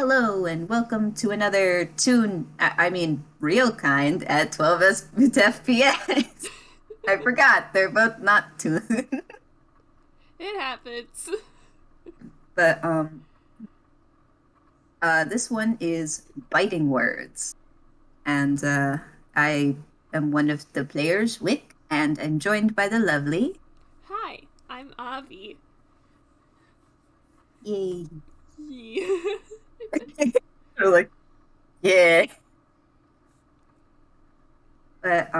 Hello and welcome to another Real Kind at 12 FPS. I forgot, they're both not Toon. It happens. But this one is Biting Words. And I am one of the players, Wick, and I'm joined by the lovely. Hi, I'm Avi. Yay. Yeah. We're like, yeah. But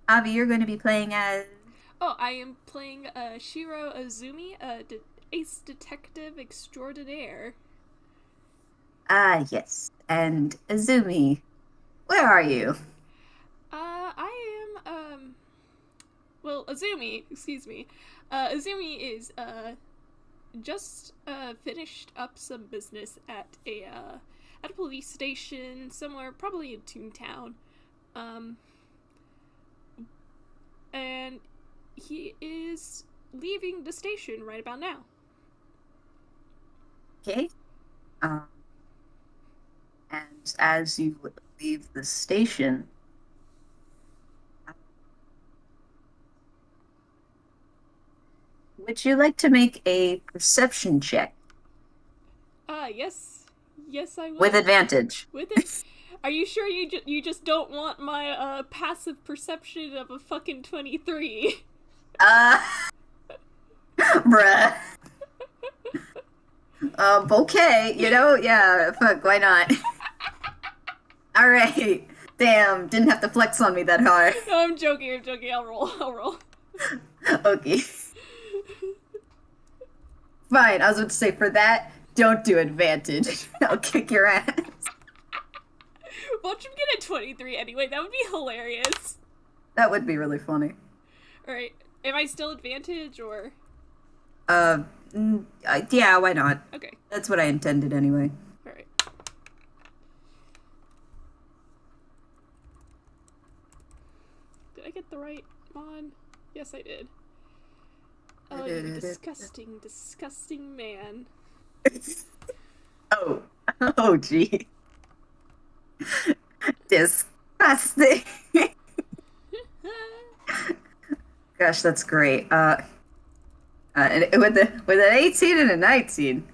Avi, you're going to be playing as Oh, I am playing Shiro Azumi, ace detective extraordinaire. yes. And Azumi, where are you? I am, well, Azumi, excuse me. Azumi is, just, finished up some business at a police station somewhere, probably in Toontown. Um, and he is leaving the station right about now. Okay. Um, and as you leave the station, would you like to make a perception check Yes. Yes, I with would. advantage? With it. Are you sure you just don't want my passive perception of a fucking 23? Uh, bruh. Okay. Yeah, fuck, why not? All right. Damn, didn't have to flex on me that hard. No, I'm joking. I'm joking. I'll roll. I'll roll. Okay. Fine. I was about to say for that, don't do advantage. I'll kick your ass. Watch him get a 23 anyway. That would be hilarious. That would be really funny. All right. Am I still advantage or? Uh, yeah, why not? Okay. That's what I intended anyway. All right. Did I get the right mod? Yes, I did. Oh, you disgusting, disgusting man. Oh, oh, gee. Disgusting. Gosh, that's great. And with an 18 and a 19.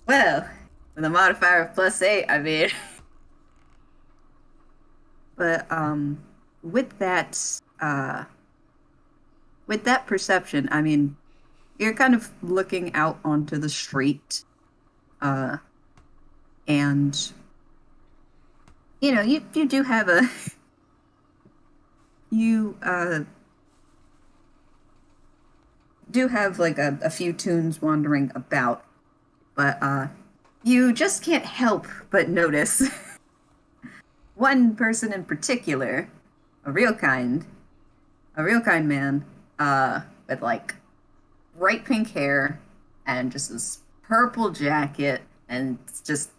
Well, with a modifier of +8, I mean. But with uh, with that perception, I mean, you're kind of looking out onto the street, uh, and you do have a you do have like a few tunes wandering about, but you just can't help but notice one person in particular, a real kind, a real kind man, with like bright pink hair and just this purple jacket, and it's just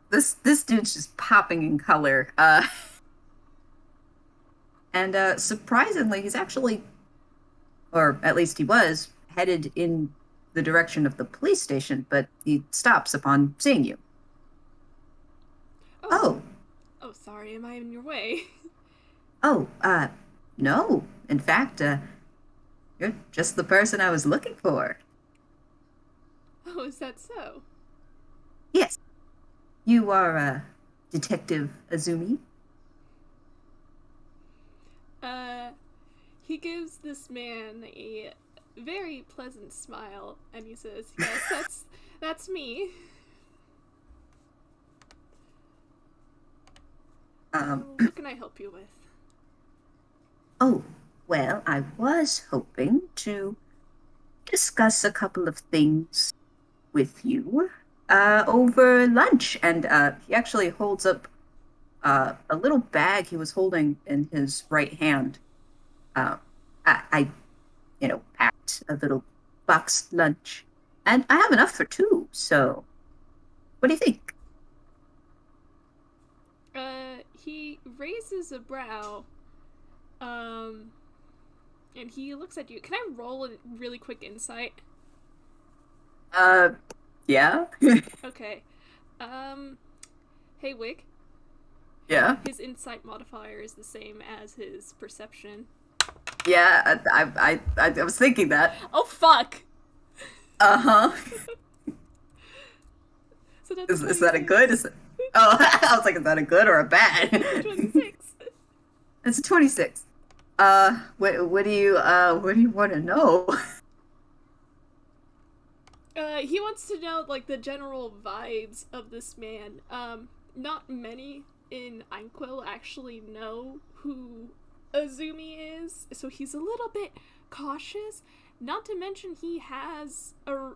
this dude's just popping in color. And surprisingly, he's actually, or at least he was, headed in the direction of the police station, but he stops upon seeing you. Oh. Oh, Oh, sorry. Am I in your way? oh, no. In fact, you're just the person I was looking for. Oh, is that so? Yes, you are, Detective Azumi. Uh, he gives this man a very pleasant smile and he says, "Yes, that's me." Um, Oh, what can I help you with? oh, well, I was hoping to discuss a couple of things with you over lunch. And he actually holds up a little bag he was holding in his right hand. Uh, I packed a little box lunch, and I have enough for two. So, what do you think? He raises a brow, um, and he looks at you. Can I roll a really quick insight? Uh, yeah. Okay. Um, hey Wick, Yeah. his insight modifier is the same as his perception. Yeah, I was thinking that. Oh fuck! Uh-huh. So that's Is that a good? 26. Is it... Oh, I was like, is that a good or a bad? 26. It's 26. What do you want to know? He wants to know like the general vibes of this man. Not many in Anquil actually know who Azumi is, so he's a little bit cautious. Not to mention he had a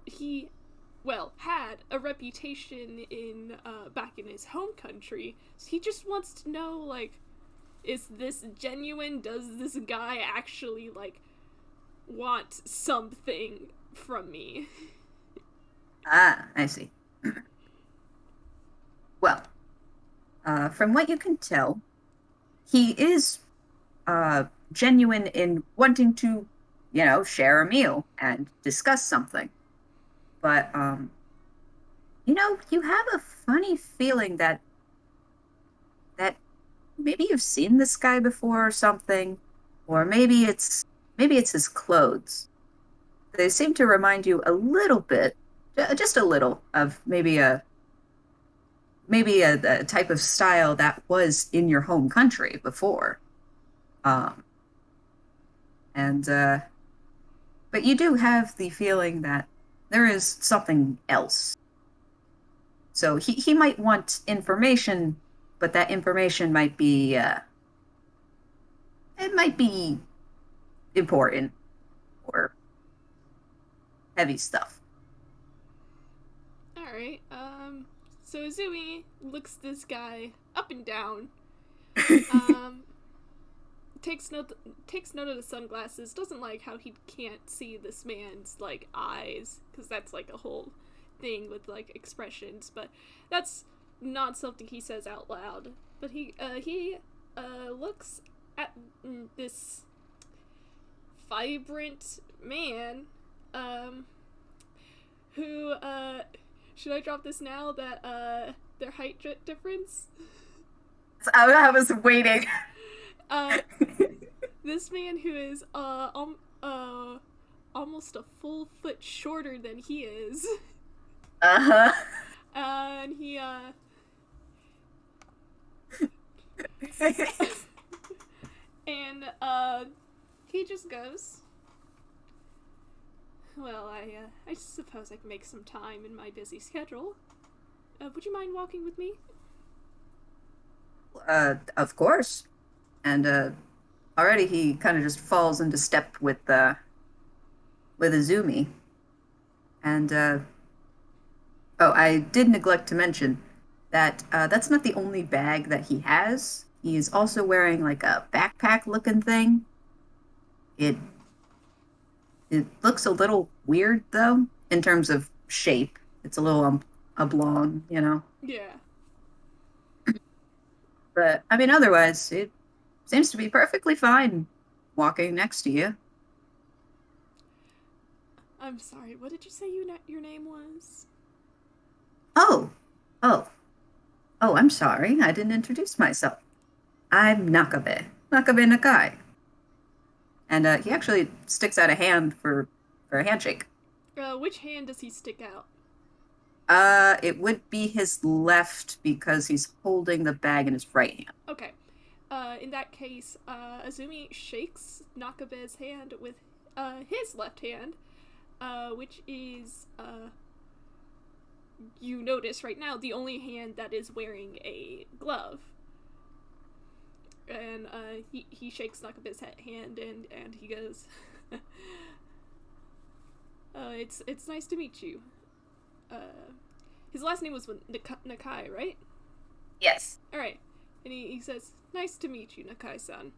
reputation in back in his home country. So he just wants to know like, is this genuine? Does this guy actually like want something from me? Ah, I see. Well, from what you can tell, he is genuine in wanting to, share a meal and discuss something. But you have a funny feeling that maybe you've seen this guy before or something, or maybe it's his clothes. They seem to remind you a little bit, just a little, of maybe a type of style that was in your home country before. Um, and but you do have the feeling that there is something else. So he might want information, but that information might be important or heavy stuff. Alright, so Azumi looks this guy up and down, um, takes note takes note of the sunglasses, doesn't like how he can't see this man's like eyes, because that's like a whole thing with like expressions, but that's not something he says out loud. But he looks at this vibrant man, um, who should I drop this now that their height difference? So I was waiting. Uh, this man who is almost a full foot shorter than he is, Uh-huh. and and he just goes, well, I suppose I can make some time in my busy schedule. Would you mind walking with me? Of course. And already he kind of just falls into step with Izumi. And oh, I did neglect to mention that that's not the only bag that he has. He is also wearing like a backpack looking thing. It it looks a little weird though in terms of shape. It's a little oblong. Yeah. But I mean, otherwise, it seems to be perfectly fine walking next to you. I'm sorry. What did you say your name was? Oh, oh, oh, I'm sorry. I didn't introduce myself. I'm Nakabe Nakai. And he actually sticks out a hand for a handshake. Which hand does he stick out? It would be his left because he's holding the bag in his right hand. Okay. In that case, Azumi shakes Nakabe's hand with his left hand, which is, you notice right now, the only hand that is wearing a glove. And he shakes Nakabe's hand and he goes, it's nice to meet you. His last name was Nakai, right? Yes. All right. And he says, nice to meet you, Nakai-san.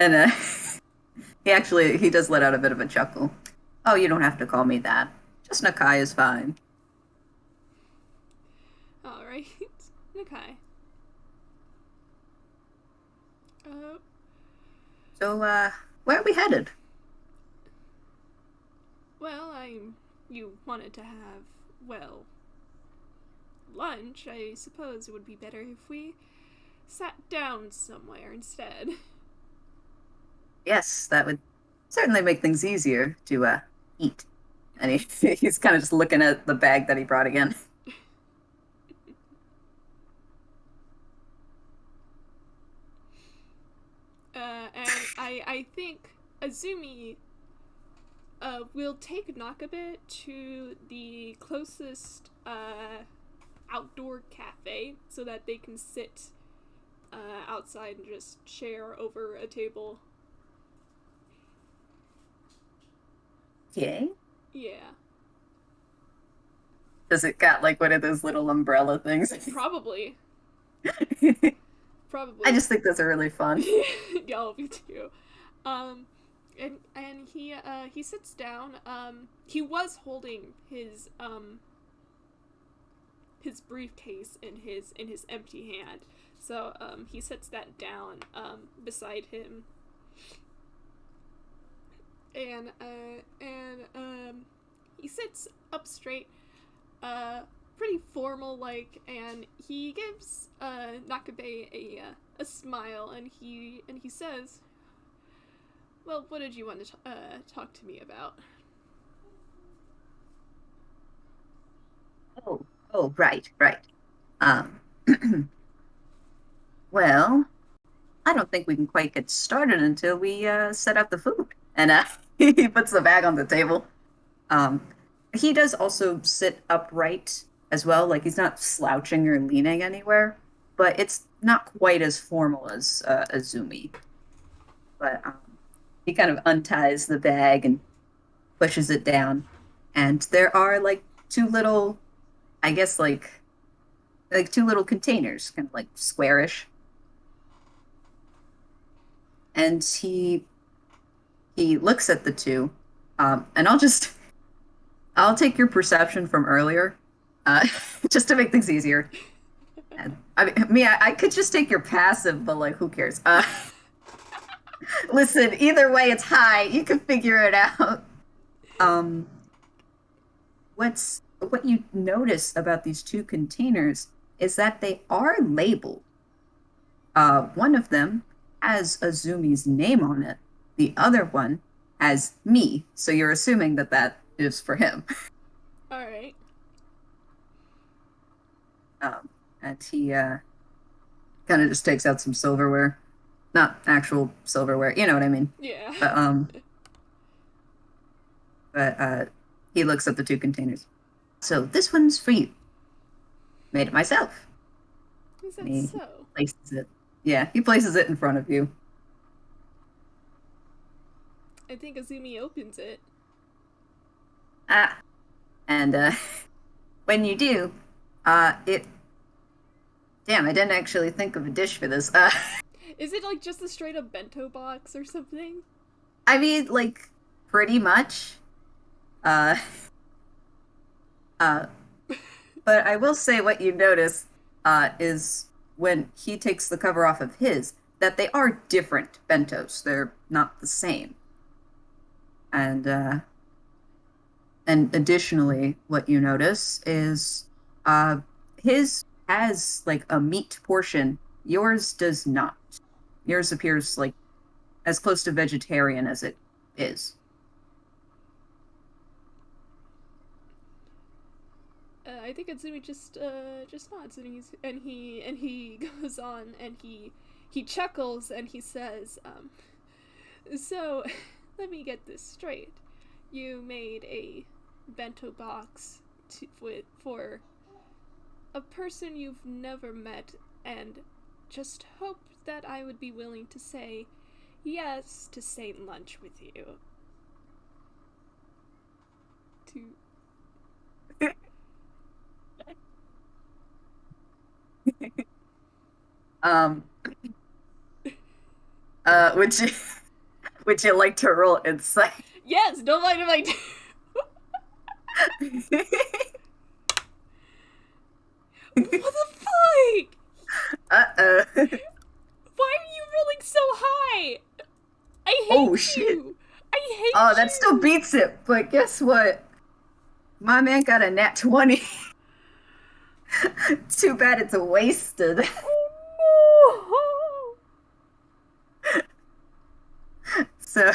And he does let out a bit of a chuckle. Oh, you don't have to call me that. Just Nakai is fine. All right. Nakai. Uh, So, where are we headed? well, I'm you wanted to have, well, lunch, I suppose it would be better if we sat down somewhere instead. Yes, that would certainly make things easier to eat. And he's kind of just looking at the bag that he brought again. And I think Azumi will take Nakabe to the closest outdoor cafe so that they can sit outside and just share over a table. Okay. Yeah, Does it got like one of those little umbrella things? probably. I Probably. just think those are really fun. Yeah, me too. Um, and he sits down. He was holding his briefcase in his empty hand. So he sets that down beside him, and he sits up straight, pretty formal like, and he gives Nakabe a smile, and he says, "Well, what did you want to talk to me about?" Oh, oh, right, right. Um, well, I don't think we can quite get started until we set up the food. And he puts the bag on the table. Um, he does also sit upright as well, like he's not slouching or leaning anywhere, but it's not quite as formal as Azumi. But he kind of unties the bag and pushes it down, and there are like two little, I guess like two little containers, kind of like squarish, and he looks at the two, and I'll take your perception from earlier, uh, just to make things easier. And I mean, I could just take your passive, but like, who cares? Listen, either way, it's high. You can figure it out. Um, what you notice about these two containers is that they are labeled. One of them has Azumi's name on it. The other one has me. So you're assuming that that is for him. All right. Um, and he kind of just takes out some silverware, not actual silverware. You know what I mean? Yeah. But um, but he looks at the two containers. So this one's for you. Made it myself. Is And that he so? places it. Yeah, he places it in front of you. I think Azumi opens it. Ah, and when you do, it. Damn, I didn't actually think of a dish for this. Is it like just a straight up bento box or something? I mean, like pretty much. Uh, uh, but I will say what you notice is when he takes the cover off of his, that they are different bentos. They're not the same. And and additionally, what you notice is uh, his has like a meat portion. Yours does not. Yours appears like as close to vegetarian as it is. I think Azumi just nods, and he goes on, and he chuckles, and he says, "So, let me get this straight. You made a bento box for a person you've never met, and just hoped that I would be willing to say yes to Saint Lunch with you. To Um, would you would you like to roll insight? yes, don't mind if I do. What the fuck? Uh-oh. Why are you rolling so high? I Oh hate shit. you. I Oh, hate that still you. beats it. But guess what? my man got a nat 20. Too bad it's wasted. Oh So,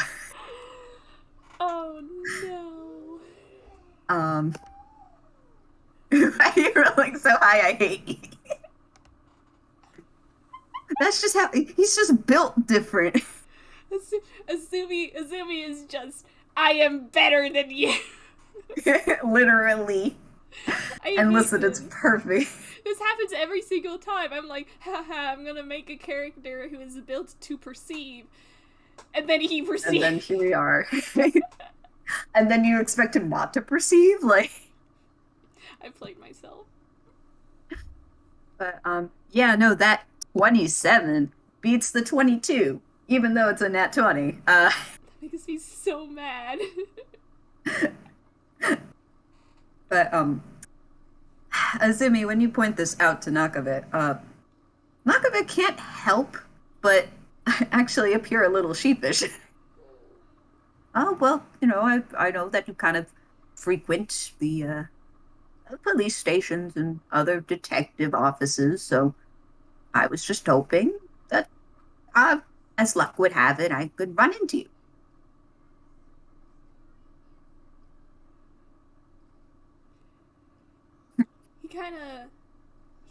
no! Oh no! um, why are you rolling so high? I hate you. That's just how he's just built different. Azumi is just, I am better than you. Literally. I And hate listen, it's this. perfect. This happens every single time. I'm like, haha, I'm gonna make a character who is built to perceive. And then he And then perceives. here we are. And then you expect him not to perceive? Like, I played myself. but yeah, no, that 27 beats the 22, even though it's a nat 20. That makes me so mad. But Azumi, when you point this out to Nakabe, Nakabe can't help but actually appear a little sheepish. Oh, well, I know that you kind of frequent the police stations and other detective offices, so I was just hoping that, uh, as luck would have it, I could run into you. he kind of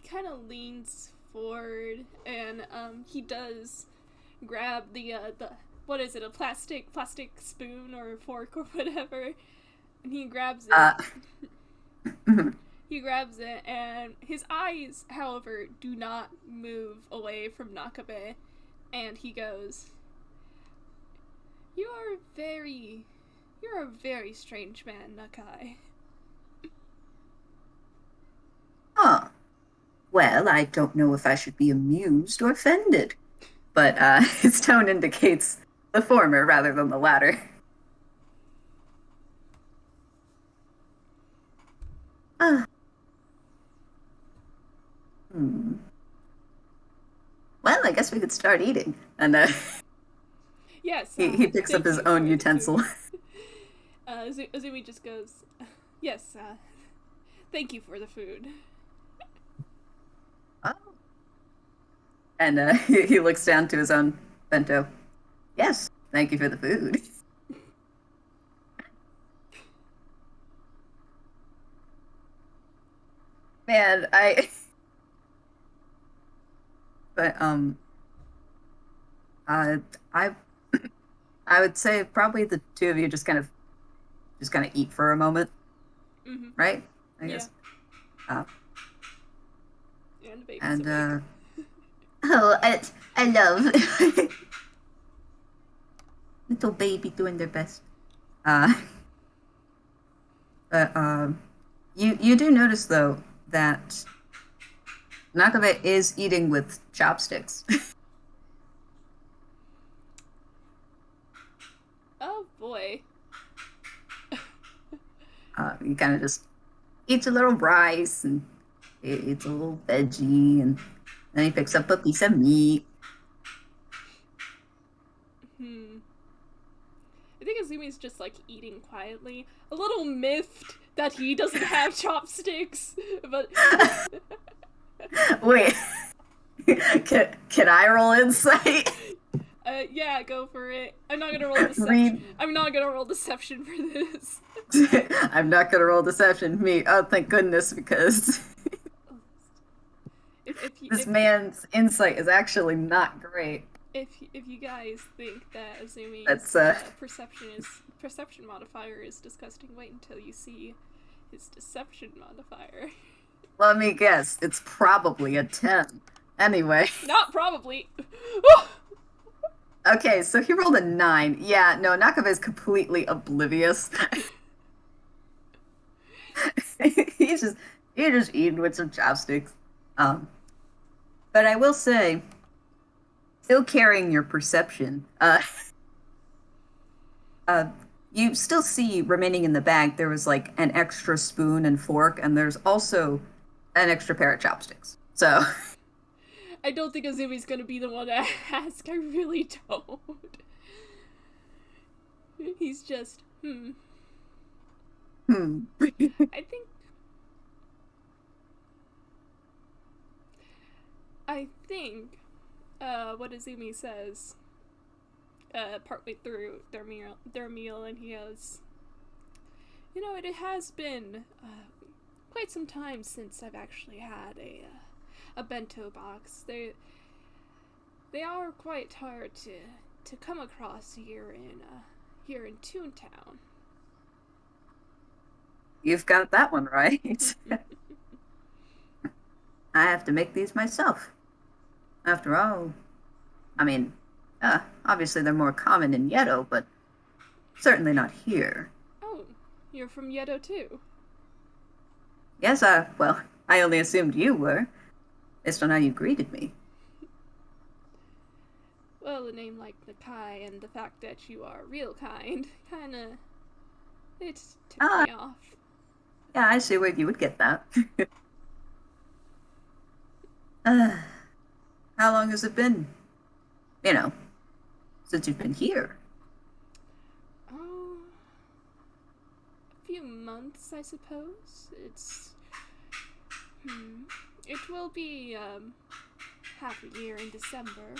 he kind of leans forward and he does grab the what is it, a plastic spoon or fork or whatever, and he grabs Uh, it. He grabs it, and his eyes, however, do not move away from Nakabe, and he goes, you're a very strange man, Nakai." huh. Well, I don't know if I should be amused or offended, but his tone indicates the former rather than the latter. Uh, hmm. Well, I guess we could start eating. And Yes, he picks up thank his you own for the utensil. food. Azumi just goes, "Yes, thank you for the food." Oh. And he looks down to his own bento. Yes, thank you for the food. Man, but uh, I, I would say probably the two of you just kind of eat for a moment, Mm-hmm. right? I Yeah, guess. Uh, and the baby's and awake. oh, I love little baby doing their best. Uh, but you do notice though that Nakabe is eating with chopsticks. Oh boy. He kind of just eats a little rice and eats a little veggie, and then he picks up a piece of meat. Hmm. I think Azumi's just like eating quietly, a little miffed that he doesn't have chopsticks, but Wait, can I roll insight? yeah, go for it. I'm not gonna roll deception. Read. I'm not gonna roll deception for this. I'm not gonna roll deception. Me. Oh, thank goodness, because If you this man's insight is actually not great. if you guys think that Azumi's That's perception modifier is disgusting, wait until you see his deception modifier. let me guess. It's probably a 10. Anyway, Not probably. okay, so he rolled a 9. Yeah, no, Nakabe is completely oblivious. he's just he's just eating with some chopsticks. Um, but I will say, still carrying your perception, uh, you still see remaining in the bag. There was like an extra spoon and fork, and there's also an extra pair of chopsticks. So, I don't think Azumi's gonna be the one to ask. I really don't. He's just, Hmm. I think I think what Azumi says partway through their meal, and he goes, you know, it has been quite some time since I've actually had a bento box. They are quite hard to come across here in Toontown. You've got that one right. I have to make these myself. After all, I mean, obviously they're more common in Yedo, but certainly not here. Oh, you're from Yedo too. Yes, well, I only assumed you were, based on how you greeted me. Well, a name like Nakai and the fact that you are real kind, kinda, it tipped Ah, me off. yeah, I see where you would get that. uh, how long has it been, you know, since you've been here? Oh, a few months, I suppose. Hmm, it will be, half a year in December.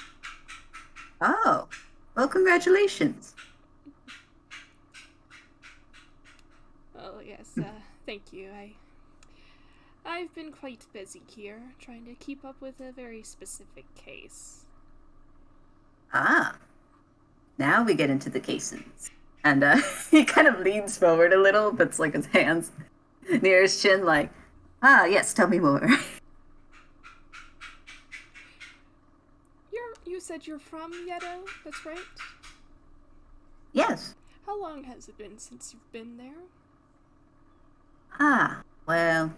Oh, well, congratulations. Oh, yes, thank you. I've been quite busy here, trying to keep up with a very specific case. Ah, now we get into the cases. And he kind of leans forward a little, puts like his hands near his chin, like, yes, tell me more. You said you're from Yedo, that's right? Yes. How long has it been since you've been there? Well,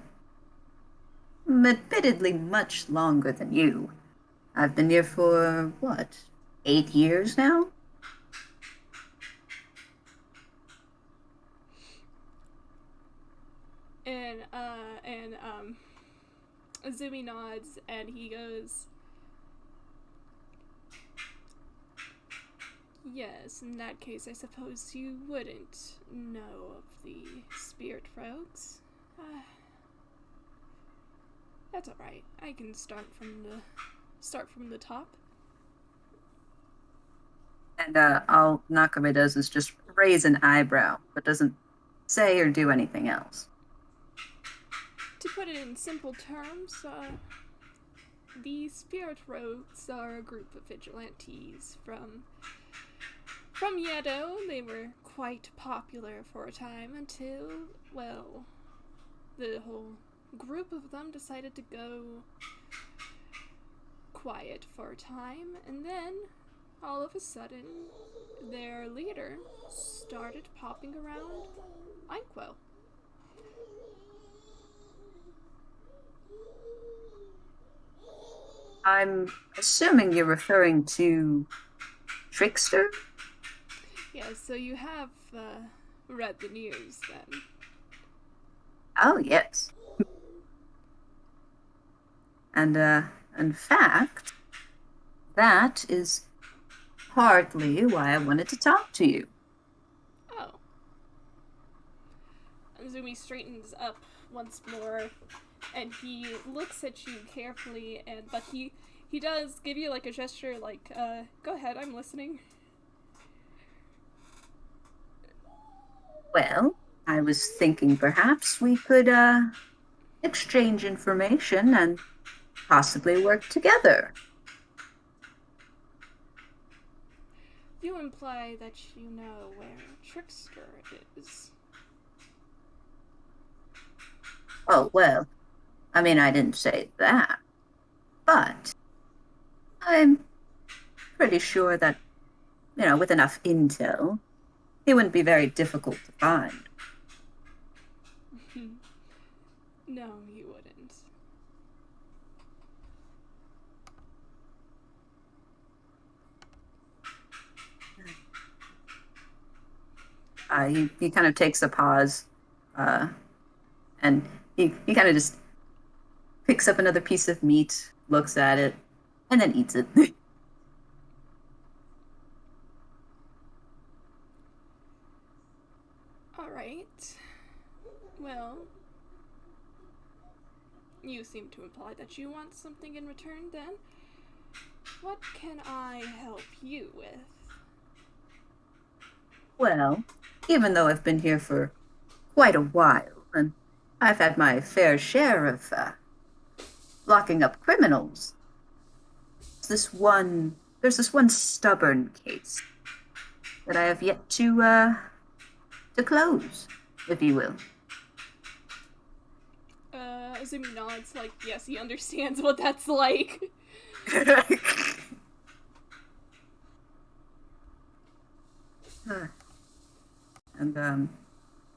admittedly much longer than you. I've been here for, what, 8 years now? And Azumi nods and he goes, yes, in that case, I suppose you wouldn't know of the spirit rogues. That's alright. I can start from the top. And all Nakabe does is just raise an eyebrow, but doesn't say or do anything else. To put it in simple terms, the spirit rogues are a group of vigilantes from Yedo. They were quite popular for a time until, well, the whole group of them decided to go quiet for a time, and then all of a sudden, their leader started popping around Inkwell. I'm assuming you're referring to Trickster? Yeah, so you have read the news then. Oh, yes. And, in fact, that is partly why I wanted to talk to you. Oh. Azumi straightens up once more and he looks at you carefully, but he does give you like a gesture like, go ahead, I'm listening. Well, I was thinking perhaps we could, exchange information and possibly work together. You imply that you know where Trickster is. Oh, well, I mean, I didn't say that, but I'm pretty sure that, with enough intel, he wouldn't be very difficult to find. No, you wouldn't. He kind of takes a pause, uh, and he kind of just picks up another piece of meat, looks at it, and then eats it. Alright. Well, you seem to imply that you want something in return, then. What can I help you with? Well, even though I've been here for quite a while, and I've had my fair share of locking up criminals, there's this one stubborn case that I have yet to close, if you will. Azumi nods, like, yes, he understands what that's like. And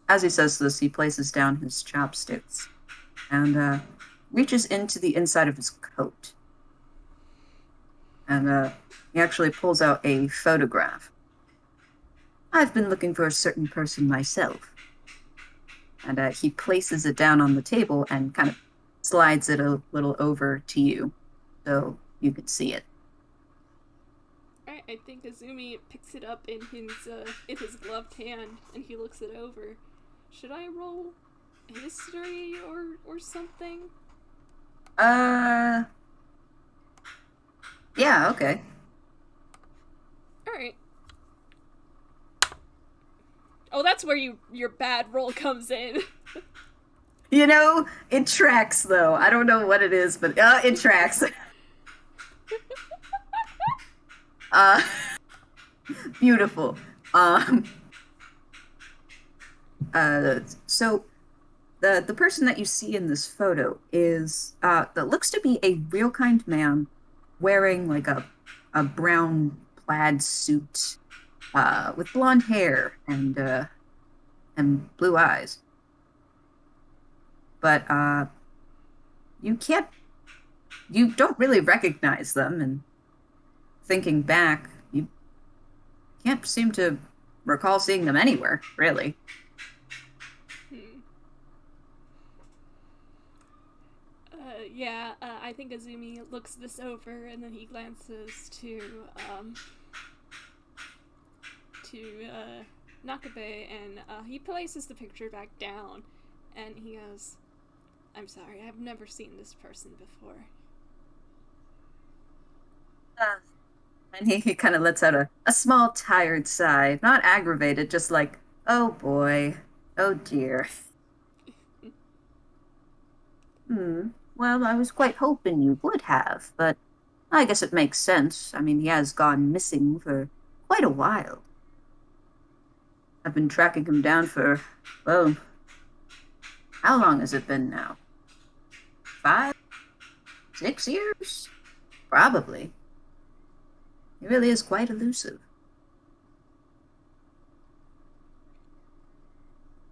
as he says this, he places down his chopsticks and reaches into the inside of his coat. And he actually pulls out a photograph. I've been looking for a certain person myself. And he places it down on the table and kind of slides it a little over to you so you can see it. Alright, I think Azumi picks it up in his gloved hand and he looks it over. Should I roll history or something? Uh, yeah, okay. Alright. Oh, that's where your bad roll comes in. You know, it tracks though. I don't know what it is, but it tracks. Uh, beautiful. Um, so the person that you see in this photo is that looks to be a real kind man wearing like a brown plaid suit with blonde hair and blue eyes. But you can't you don't really recognize them, and thinking back, you can't seem to recall seeing them anywhere, really. Hmm. Yeah, I think Azumi looks this over and then he glances to Nakabe and he places the picture back down and he goes, I'm sorry, I've never seen this person before. Uh, and he kind of lets out a small, tired sigh, not aggravated, just like, oh boy, oh dear. Hmm. Well, I was quite hoping you would have, but I guess it makes sense. I mean, he has gone missing for quite a while. I've been tracking him down for, well, how long has it been now? 5, 6 years? Probably. He really is quite elusive.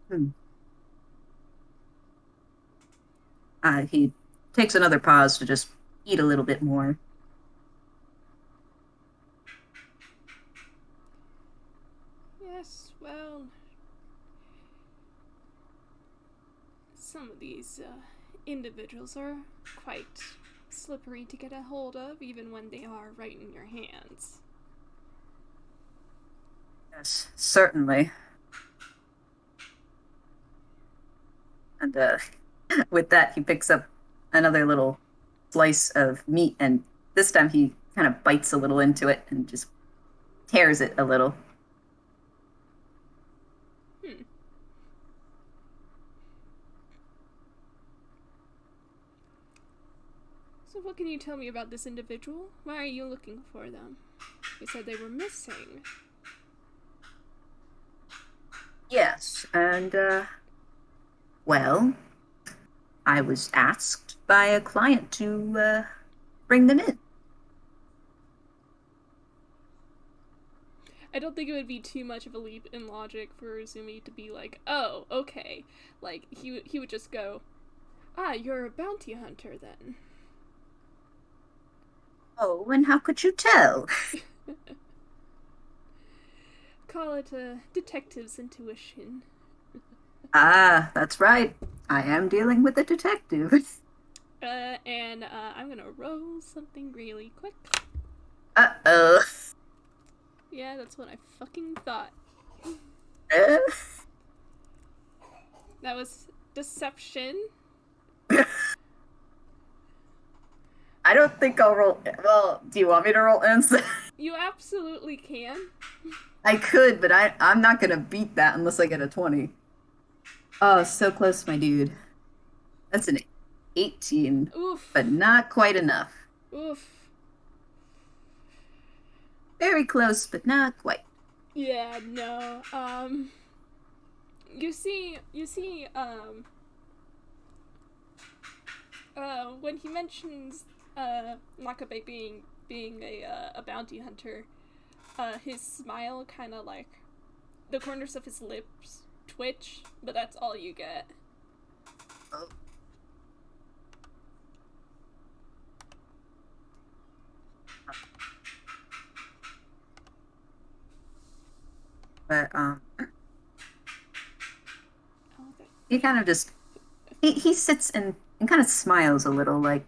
Hmm. He takes another pause to just eat a little bit more. Yes, well, some of these individuals are quite slippery to get a hold of, even when they are right in your hands. Yes, certainly. And with that, he picks up another little slice of meat, and this time he kind of bites a little into it and just tears it a little. Hmm. So, what can you tell me about this individual? Why are you looking for them? You said they were missing. Yes, and well, I was asked by a client to bring them in. I don't think it would be too much of a leap in logic for Azumi to be like, oh, okay. Like, he would just go, ah, you're a bounty hunter then. Oh, and how could you tell? Call it a detective's intuition. Ah, that's right. I am dealing with a detective. I'm gonna roll something really quick. Uh-oh. Yeah, that's what I fucking thought. Uh, That was deception. I don't think I'll roll. Well, do you want me to roll inside? You absolutely can. I could, but I'm not gonna beat that unless I get a 20. Oh, so close, my dude. That's an 18, but Oof. not quite enough. Oof. Very close, but not quite. Yeah, no. You see, when he mentions, Nakabe being a bounty hunter, his smile kind of like, the corners of his lips twitch, but that's all you get. Oh. But Oh, he kind of just he sits and kind of smiles a little, like,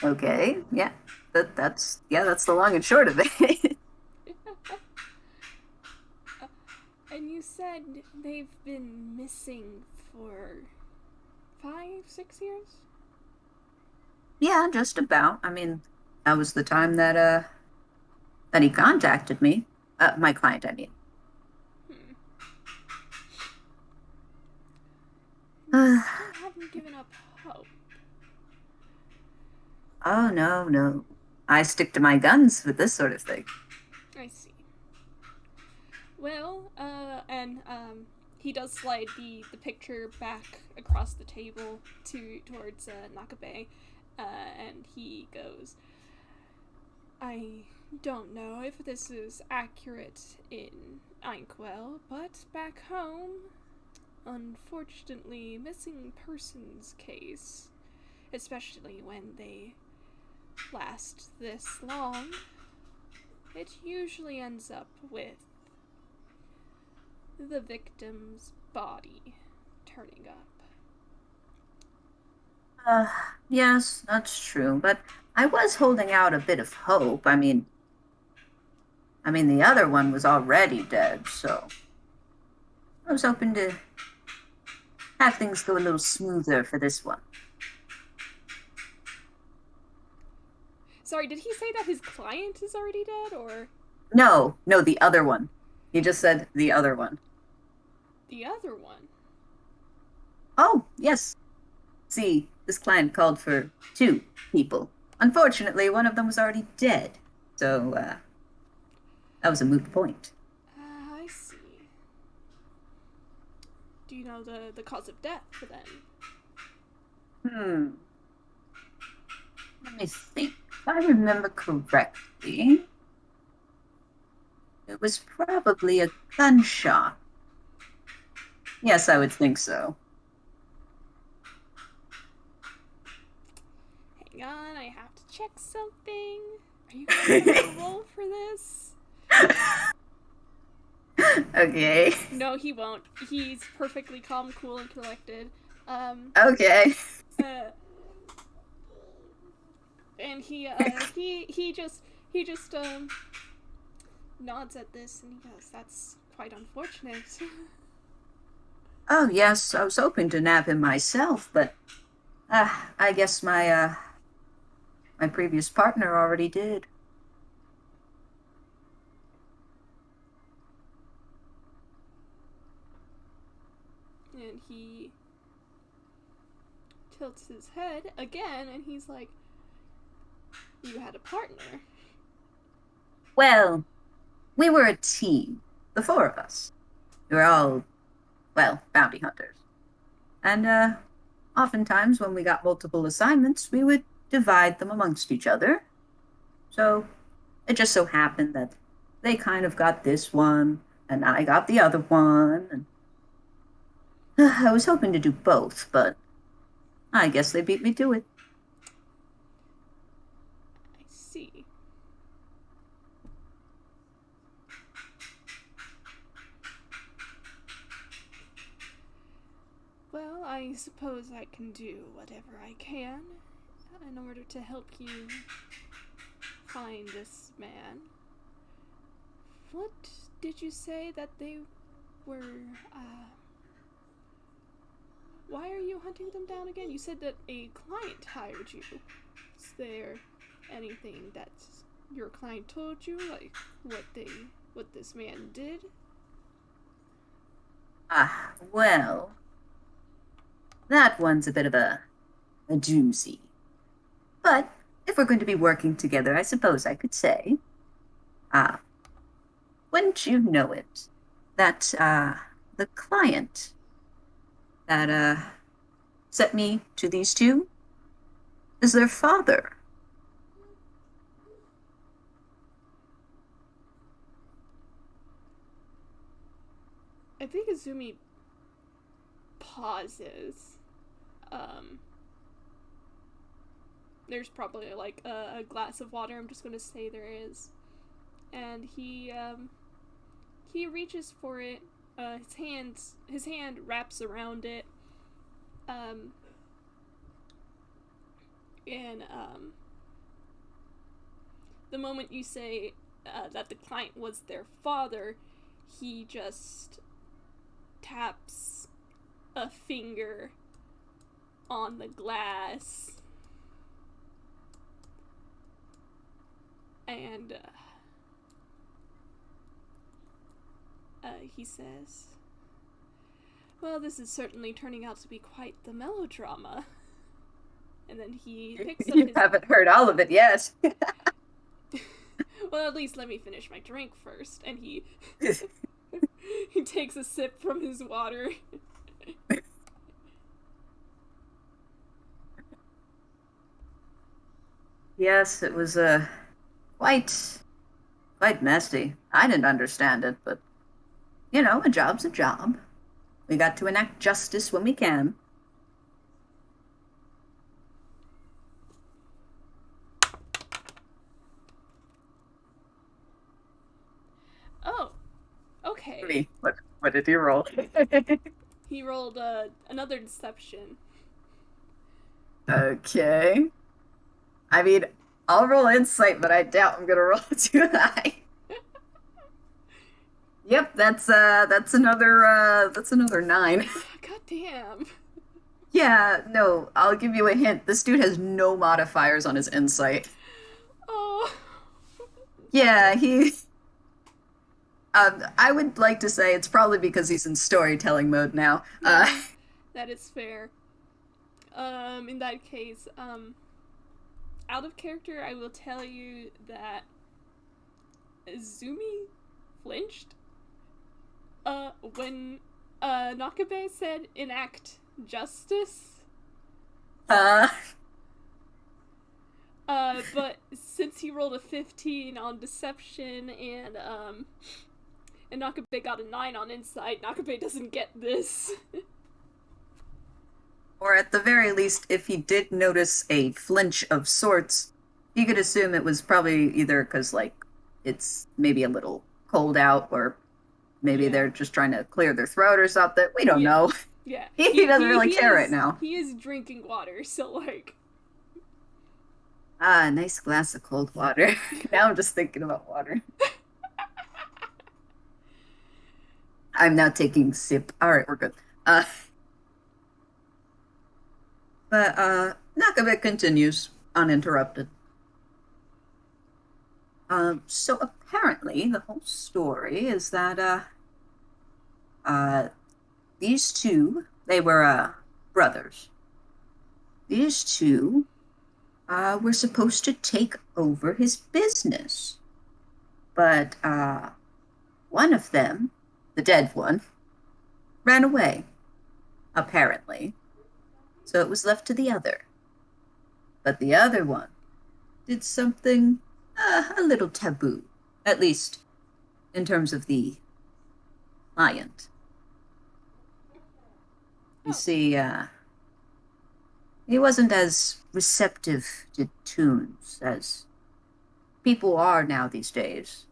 okay, yeah, that's the long and short of it. and you said they've been missing for 5, 6 years? Yeah, just about. I mean, that was the time that he contacted me. My client, I mean. Hmm. You Oh still haven't given up hope. no, no. I stick to my guns with this sort of thing. I see. Well, he does slide the picture back across the table towards Nakabe, and he goes, I don't know if this is accurate in Inkwell, but back home, unfortunately, missing persons case, especially when they last this long, it usually ends up with the victim's body turning up. Uh, yes, that's true, but I was holding out a bit of hope. I mean, the other one was already dead, so I was hoping to have things go a little smoother for this one. Sorry, did he say that his client is already dead, or No, no, the other one. He just said the other one. the other one? Oh, yes. See, this client called for two people. Unfortunately, one of them was already dead, so that was a moot point. I see. Do you know the cause of death then? Hmm. Let me think. If I remember correctly, it was probably a gunshot. Yes, I would think so. Hang on, I have to check something. Are you gonna get another roll for this? Okay. No, he won't. He's perfectly calm, cool, and collected. Um, Okay. uh, and he just nods at this and he goes, "That's quite unfortunate." Oh, yes, I was hoping to nab him myself, but I guess my previous partner already did. And he tilts his head again, and he's like, "You had a partner." Well, we were a team, the four of us. We were all, well, bounty hunters. And oftentimes when we got multiple assignments, we would divide them amongst each other. So it just so happened that they kind of got this one, and I got the other one. And I was hoping to do both, but I guess they beat me to it. I see. Well, I suppose I can do whatever I can in order to help you find this man. What did you say that they were, Why are you hunting them down again? You said that a client hired you. Is there anything that your client told you, like what this man did? Well, that one's a bit of a doozy. But if we're going to be working together, I suppose I could say, ah, wouldn't you know it, that the client that sent me to these two is their father. I think Azumi pauses. Um, there's probably like a glass of water. I'm just gonna say there is, and he reaches for it. His hand wraps around it, um, and the moment you say that the client was their father, he just taps a finger on the glass, and he says, "Well, this is certainly turning out to be quite the melodrama." And then he picks up You his. haven't heard all of it yet. Well, at least let me finish my drink first. And he takes a sip from his water. Yes, it was quite quite messy. I didn't understand it, but a job's a job. We got to enact justice when we can. Oh, okay. Me. What did you roll? He rolled another deception. Okay. I mean, I'll roll insight, but I doubt I'm gonna roll too high. Yep, that's another 9. God damn. Yeah, no, I'll give you a hint. This dude has no modifiers on his insight. Oh. Yeah, I would like to say it's probably because he's in storytelling mode now. Yeah, that is fair. In that case, out of character, I will tell you that Zumi flinched when Nakabe said enact justice. uh, But since he rolled a 15 on deception and Nakabe got a 9 on insight, Nakabe doesn't get this. or at the very least, if he did notice a flinch of sorts, he could assume it was probably either because, like, it's maybe a little cold out, or maybe Yeah. they're just trying to clear their throat or something. We don't Yeah. know. Yeah. He doesn't really care right now. He is drinking water, so like Ah, nice glass of cold water. Now I'm just thinking about water. I'm now taking sip. All right, we're good. Uh, but Nakabe continues uninterrupted. So apparently the whole story is that uh, these two, they were brothers. These two were supposed to take over his business, but one of them, the dead one, ran away, apparently. So it was left to the other. But the other one did something a little taboo, at least in terms of the client. You oh. see, he wasn't as receptive to tunes as people are now these days.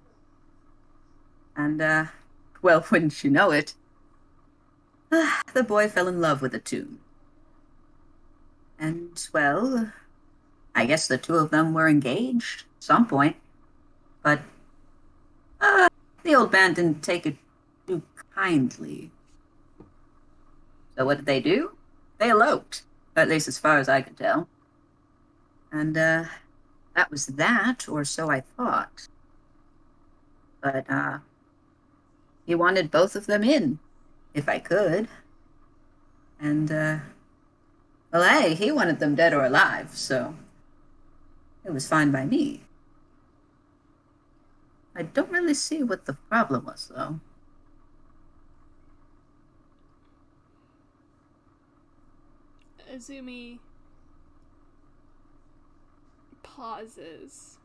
And, well, wouldn't you know it, the boy fell in love with a tune. And, well, I guess the two of them were engaged at some point. But the old man didn't take it too kindly. So what did they do? They eloped, at least as far as I could tell. And that was that, or so I thought. But he wanted both of them in, if I could. And well, hey, he wanted them dead or alive, so it was fine by me. I don't really see what the problem was, though. Azumi pauses.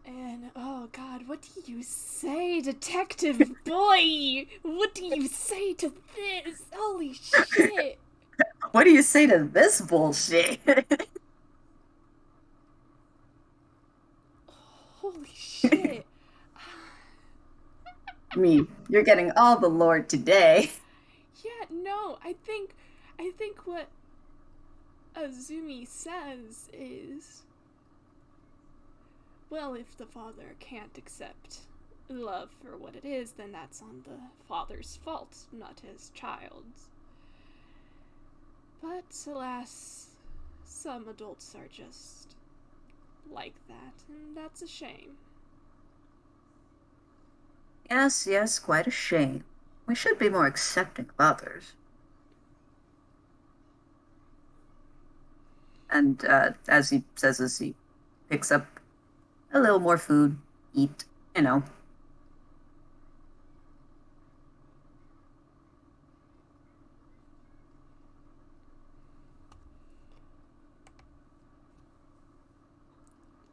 And oh god, what do you say, Detective Boy? What do you say to this? Holy shit! What do you say to this bullshit? Holy shit! Me, you're getting all the lore today. Yeah, no, I think what Azumi says is, well, if the father can't accept love for what it is, then that's on the father's fault, not his child's. But alas, some adults are just like that, and that's a shame. Yes, yes, quite a shame. We should be more accepting of others. And as he says, as he picks up a little more food, eat, you know.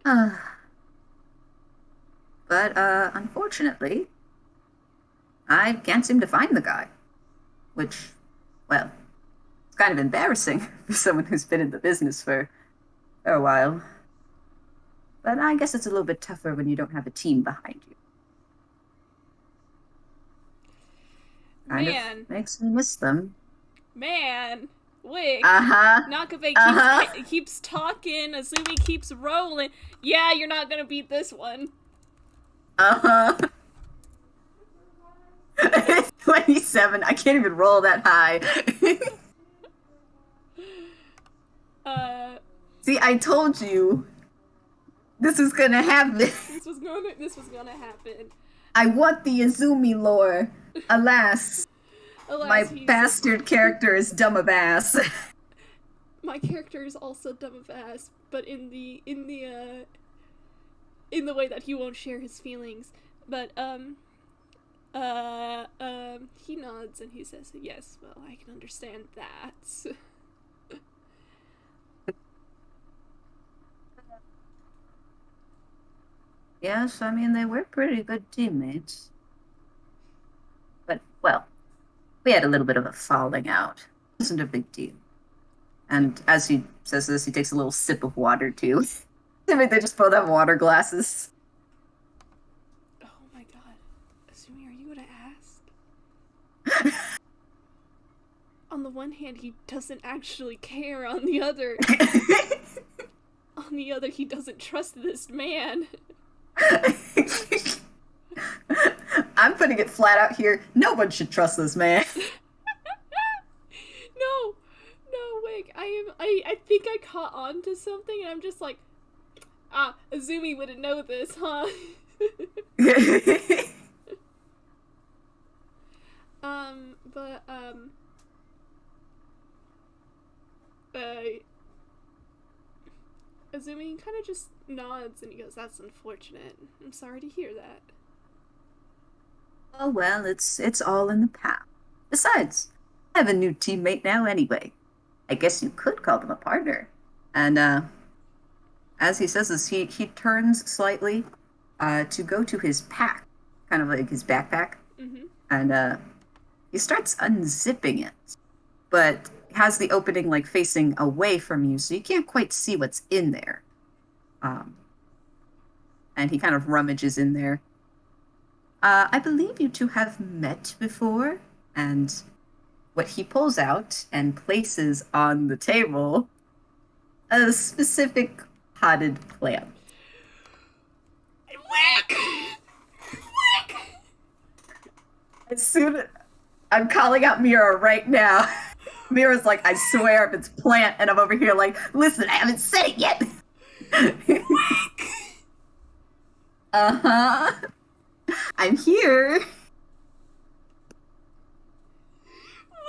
Uh, but unfortunately, I can't seem to find the guy, which, well, it's kind of embarrassing for someone who's been in the business for a while. But I guess it's a little bit tougher when you don't have a team behind you. Kind of Man, makes me miss them. man, Wick. Uh-huh. Nakabe Uh-huh. keeps talking. Azumi keeps rolling. Yeah, you're not gonna beat this one. Uh-huh. 27. I can't even roll that high. Uh, See, I told you this was gonna happen. this was gonna happen. I want the Izumi lore. Alas, Alas, my bastard character is dumb of ass. my character is also dumb of ass, but in the way that he won't share his feelings. But he nods and he says, "Yes, well, I can understand that." Yes, I mean, they were pretty good teammates. But, well, we had a little bit of a falling out. It wasn't a big deal. And as he says this, he takes a little sip of water, too. I mean, they just both have water glasses. Oh my god, Asumi, are you gonna ask? On the one hand, he doesn't actually care. On the other, he doesn't trust this man. I'm putting it flat out here. No one should trust this man. No, no, Wig. I think I caught on to something, and I'm just like, Azumi wouldn't know this, huh? But uh, Azumi kind of just nods and he goes, "That's unfortunate. I'm sorry to hear that." Oh well, it's all in the past. Besides, I have a new teammate now anyway. I guess you could call them a partner. And as he says this, he turns slightly to go to his pack, kind of like his backpack, Mm-hmm. and he starts unzipping it, but has the opening like facing away from you, so you can't quite see what's in there. Um, and he kind of rummages in there. I believe you two have met before, and what he pulls out and places on the table a specific potted plant. Wick! Wick! As soon as I'm calling out Mira right now. Mira's like, I swear if it's plant, and I'm over here like, listen, I haven't said it yet. Wick! Uh-huh. I'm here.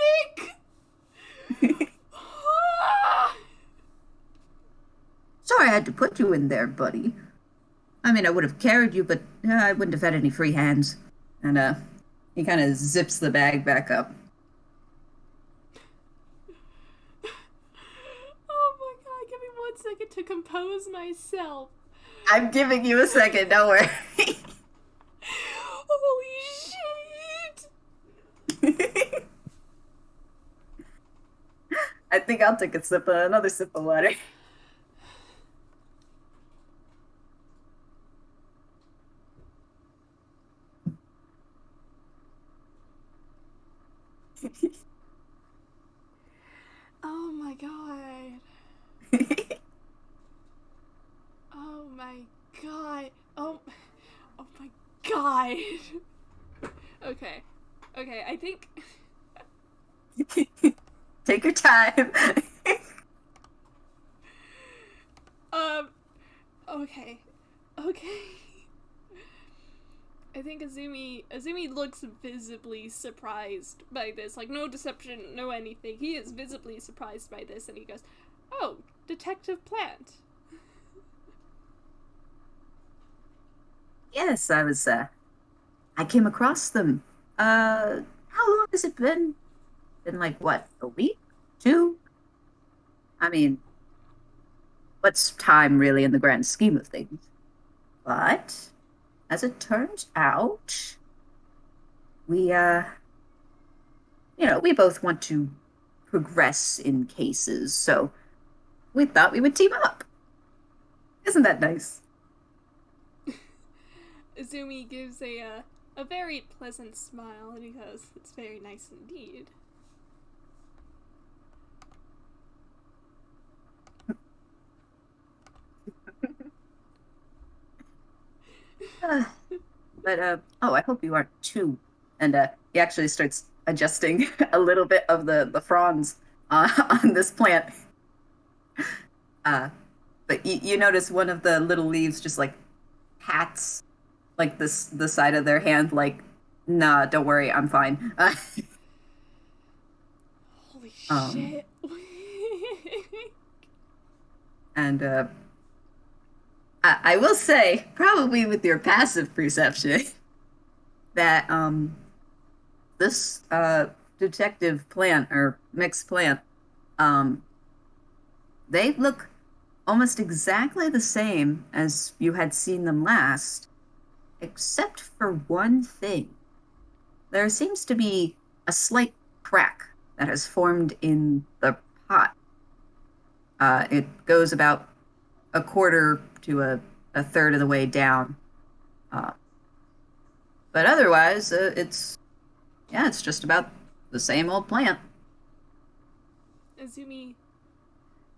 Wick! Ah! Sorry I had to put you in there, buddy. I mean, I would have carried you, but I wouldn't have had any free hands. And he kind of zips the bag back up. Oh my god, give me 1 second to compose myself. I'm giving you a second, don't worry. Holy shit! I think I'll take another sip of water. Oh my god. Oh my god. Oh my god. Okay. Okay, I think Take your time. um okay. Okay. I think Azumi looks visibly surprised by this. Like, no deception, no anything. He is visibly surprised by this, and he goes, "Oh, Detective Plant." Yes, I came across them. How long has it been? Been like what, a week? Two? I mean, what's time really in the grand scheme of things? But as it turns out, we we both want to progress in cases, so we thought we would team up. Isn't that nice? Azumi gives a very pleasant smile, and he goes, "It's very nice indeed." Uh, but oh, I hope you aren't too. And he actually starts adjusting a little bit of the fronds on this plant. Uh, but you notice one of the little leaves just like pats like this the side of their hand, like, nah, don't worry, I'm fine. Holy Um, shit. and I will say, probably with your passive perception, that this detective plant or mixed plant, um, they look almost exactly the same as you had seen them last, except for one thing. There seems to be a slight crack that has formed in the pot. It goes about a quarter to a third of the way down. Uh, but otherwise, it's just about the same old plant. Azumi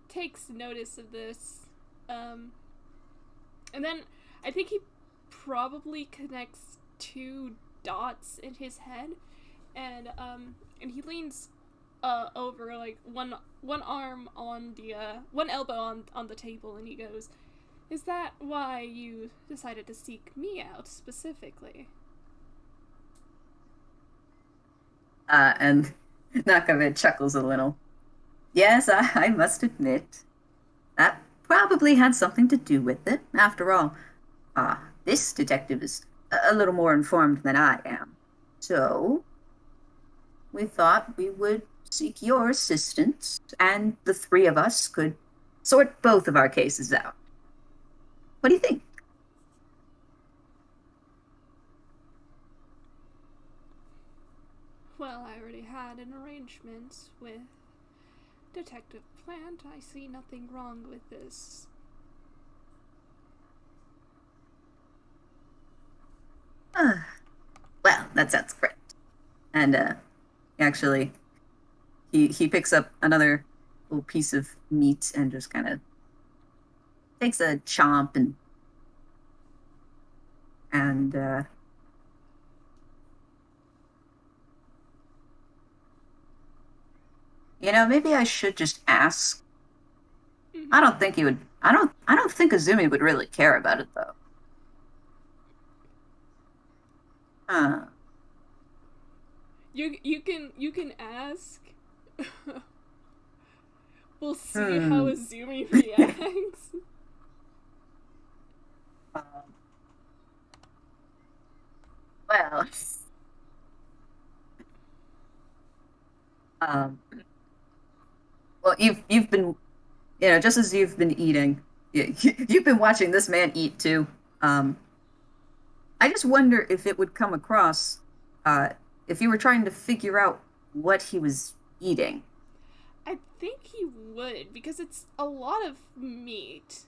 takes notice of this. Um, and then I think he probably connects two dots in his head, and he leans over, like one arm on the one elbow on the table, and he goes, "Is that why you decided to seek me out specifically?" And Nakabe chuckles a little. Yes, I must admit, that probably had something to do with it. After all, this detective is a little more informed than I am. So we thought we would seek your assistance, and the three of us could sort both of our cases out. What do you think? Well, I already had an arrangement with Detective Plant. I see nothing wrong with this. Uh, well, that sounds great. And actually, he picks up another little piece of meat and just kind of takes a chomp and Maybe I should just ask. I Mm-hmm. don't think he would. I don't think Azumi would really care about it though. Huh. You can ask. We'll see how Hmm. Azumi reacts. Um, well, um, well, you've been, just as you've been eating, you've been watching this man eat too. Um, I just wonder if it would come across, uh, if you were trying to figure out what he was eating. I think he would because it's a lot of meat.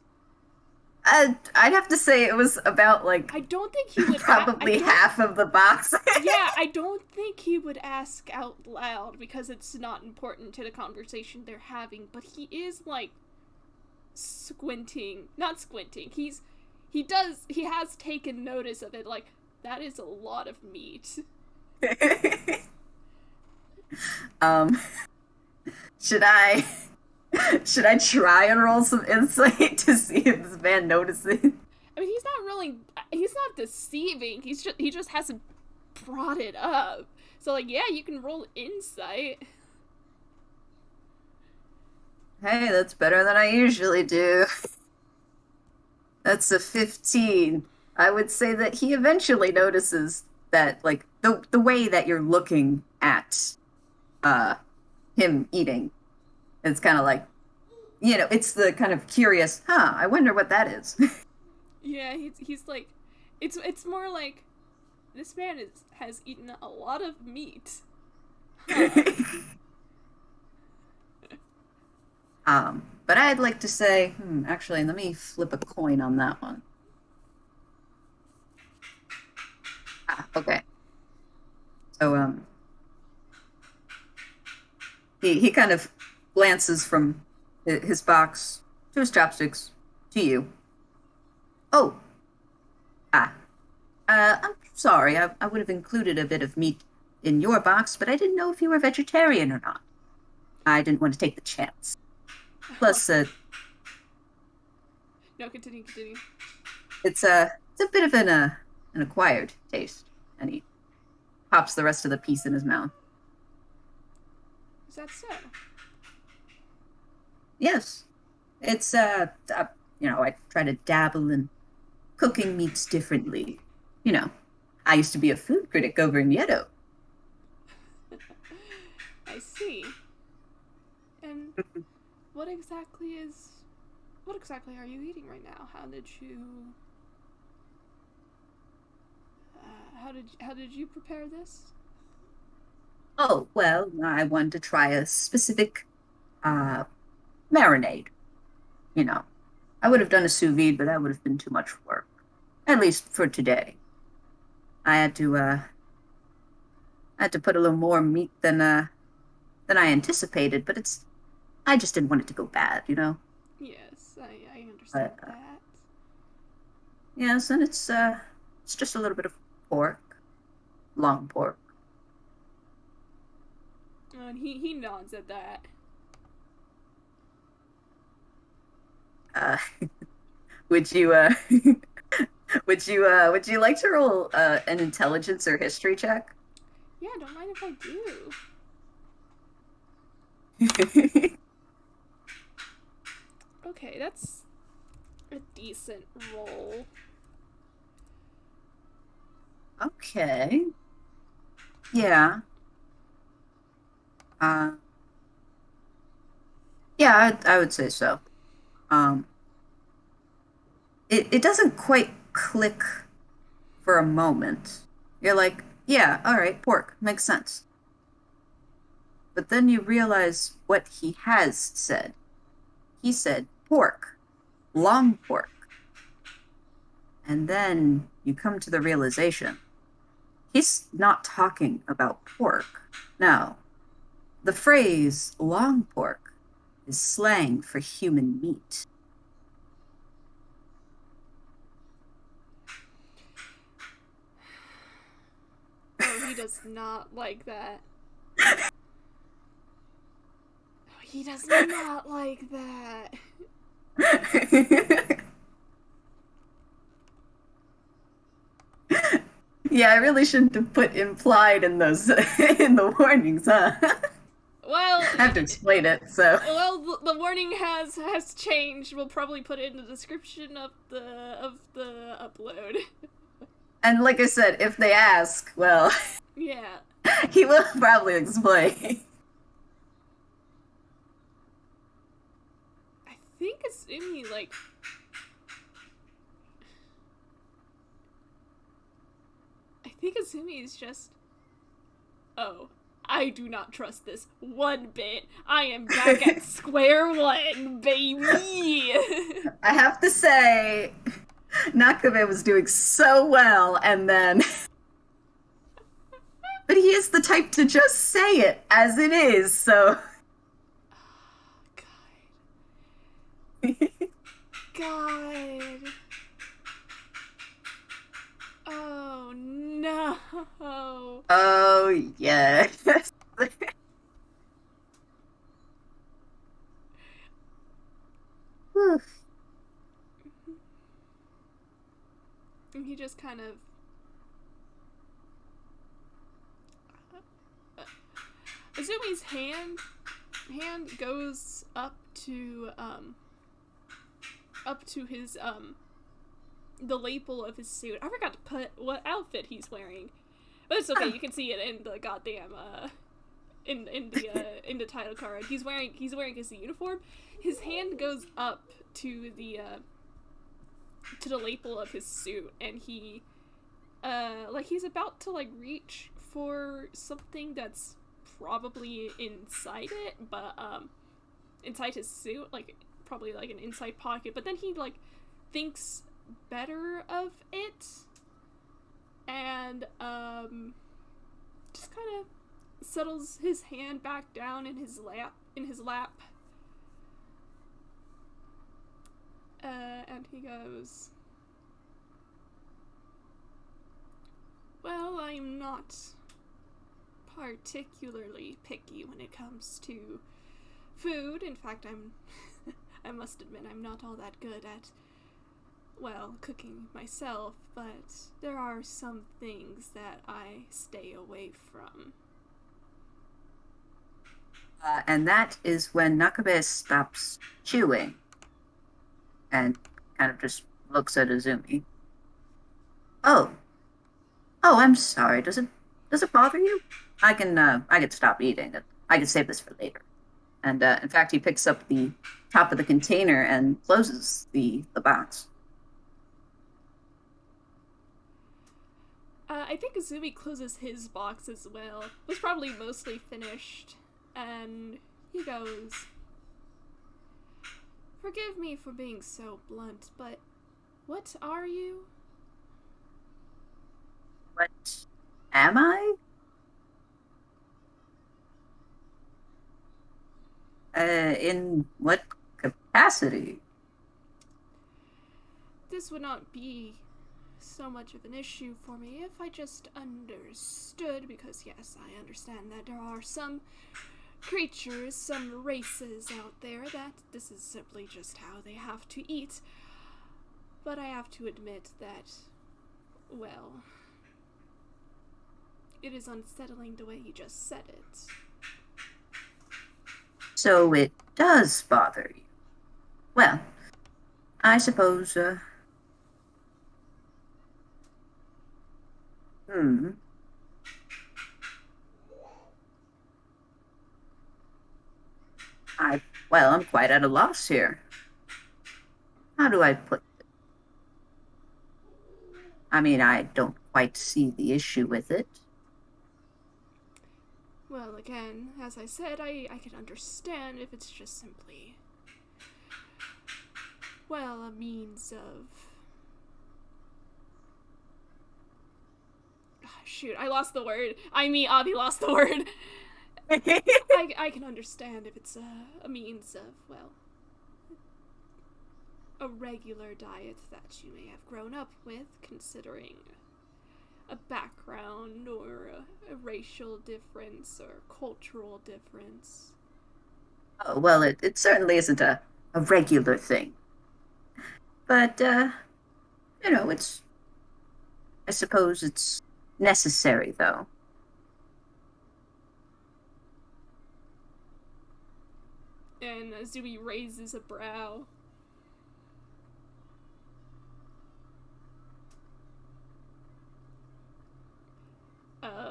I'd have to say it was about like I don't think he would. I probably don't. half of the box. Yeah, I don't think he would ask out loud because it's not important to the conversation they're having. But he is like squinting, not squinting. He has taken notice of it. Like that is a lot of meat. um, should I should I try and roll some insight to see if this man notices? I mean, he's not really. He's not deceiving. He just hasn't brought it up. So like, yeah, you can roll insight. Hey, that's better than I usually do. That's a 15. I would say that he eventually notices that like the way that you're looking at uh him eating. It's kind of like, it's the kind of curious, I wonder what that is. Yeah, he's like, it's more like this man has eaten a lot of meat. Huh. But I'd like to say, actually, let me flip a coin on that one. Okay. So he kind of glances from his box to his chopsticks to you. Oh, ah, I'm sorry. I would have included a bit of meat in your box, but I didn't know if you were vegetarian or not. I didn't want to take the chance. Oh, Plus, no, continue. it's a bit of an acquired taste, and he pops the rest of the piece in his mouth. Is that so? Yes, it's I try to dabble in cooking meats differently. You know, I used to be a food critic over in Yedo. I see. And what exactly is? What exactly are you eating right now? How did you prepare this? Oh, well, I wanted to try a specific uh marinade, you know. I would have done a sous vide, but that would have been too much work. At least for today. I had to put a little more meat than I anticipated, but I just didn't want it to go bad. Yes, I understand But that. yes, and it's just a little bit of pork, long pork. And he nods at that. Uh would you would you like to roll an intelligence or history check? Yeah, don't mind if I do. Okay, that's a decent roll. Okay. Yeah. Uh yeah, I would say so. Um it doesn't quite click for a moment. You're like, yeah, all right, pork makes sense. But then you realize what he has said. He said pork, long pork. And then you come to the realization he's not talking about pork. No, the phrase long pork is slang for human meat. Oh, he does not like that. He does not like that. Yeah, I really shouldn't have put implied in those in the warnings, huh? Well, I have to explain it, so. the warning has changed. We'll probably put it in the description of the upload. And like I said, if they ask, well, Yeah, he will probably explain. I think Azumi like. I think Azumi is just. Oh, I do not trust this one bit. I am back at square one, baby. I have to say, Nakabe was doing so well, and then. But he is the type to just say it as it is, so. God. Oh no. Oh, yes. And he just kind of. Azumi's hand goes up to his the lapel of his suit. I forgot to put what outfit he's wearing, but it's okay. You can see it in the goddamn in the title card. He's wearing his uniform. His hand goes up to the lapel of his suit, and he like he's about to like reach for something that's probably inside it, but inside his suit, like probably like an inside pocket. But then he like thinks better of it, and just kind of settles his hand back down in his lap. And he goes, well, I'm not particularly picky when it comes to food. In fact, I must admit, I'm not all that good at, well, cooking myself, but there are some things that I stay away from. And that is when Nakabe stops chewing and kind of just looks at Azumi. Oh, oh, I'm sorry. Does it bother you? I can stop eating. I can save this for later. And in fact, he picks up the top of the container and closes the box. I think Azumi closes his box as well. It was probably mostly finished. And he goes, forgive me for being so blunt, but what are you? What am I? In what capacity? This would not be so much of an issue for me if I just understood, because yes, I understand that there are some creatures, some races out there that this is simply just how they have to eat. But I have to admit that, well, it is unsettling the way you just said it. So it does bother you. Well, I suppose, hmm. Well, I'm quite at a loss here. How do I put it? I mean, I don't quite see the issue with it. Well, again, as I said, I can understand if it's just simply, well, a means of... Shoot, I lost the word. Abby lost the word. I can understand if it's a means of, well, a regular diet that you may have grown up with, considering a background or a racial difference or cultural difference. Oh, well, it certainly isn't a regular thing. But, it's, I suppose it's necessary, though. And Azumi raises a brow.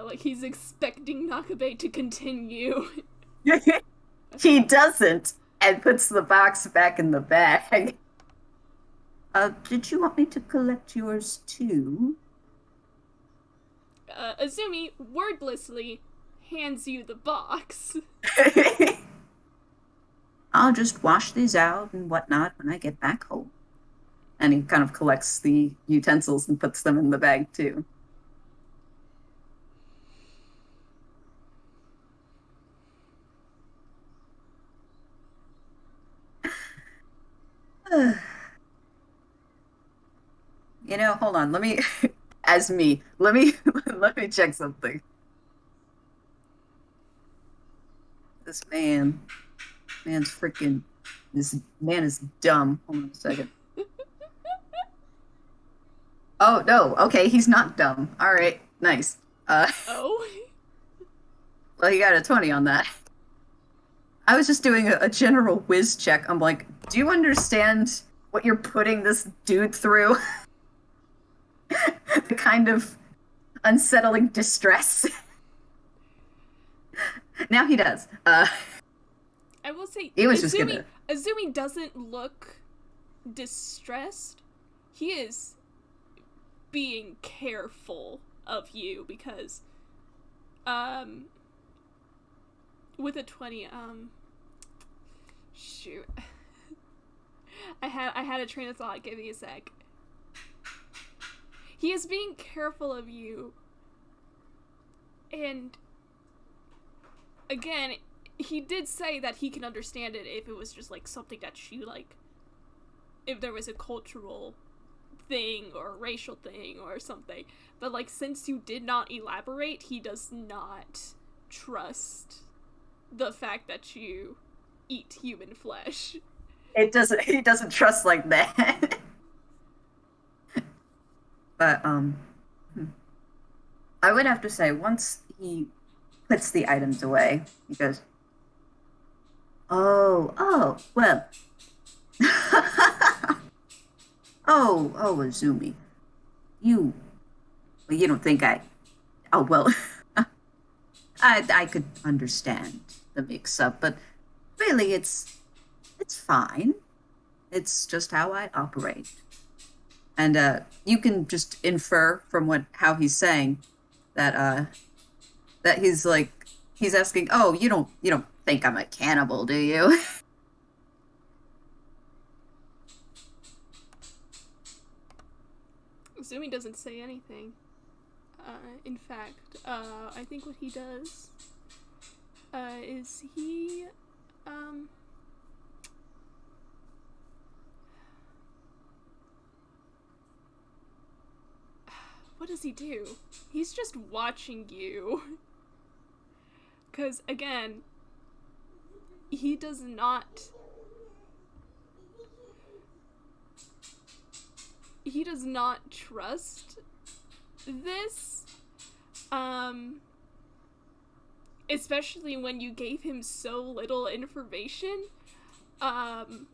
Like he's expecting Nakabe to continue. He doesn't, and puts the box back in the bag. Did you want me to collect yours too? Azumi wordlessly hands you the box. I'll just wash these out and whatnot when I get back home. And he kind of collects the utensils and puts them in the bag too. Hold on. Let me, as me, let me let me check something. This man's freaking. This man is dumb. Hold on a second. Oh no. Okay, he's not dumb. All right, nice. Oh? Well, he got a 20 on that. I was just doing a general whiz check. I'm like, do you understand what you're putting this dude through? The kind of unsettling distress. Now he does. I will say He was just Azumi gonna. Azumi doesn't look distressed. He is being careful of you because um with a 20 shoot. I had a train of thought, give me a sec. He is being careful of you, and again, he did say that he can understand it if it was just like something that you like, if there was a cultural thing or a racial thing or something. But like, since you did not elaborate, he does not trust the fact that you eat human flesh. It doesn't. He doesn't trust like that. But I would have to say once he puts the items away, he goes, "Oh, well, oh, Azumi, you, well, you don't think I? Oh, well, I could understand the mix-up, but really, it's fine. It's just how I operate." And you can just infer from what how he's saying that that he's asking, "Oh, you don't think I'm a cannibal, do you?" Azumi doesn't say anything. In fact, I think what he does is he um what does he do? He's just watching you. Cause again, he does not he does not trust this. Um Especially when you gave him so little information. Um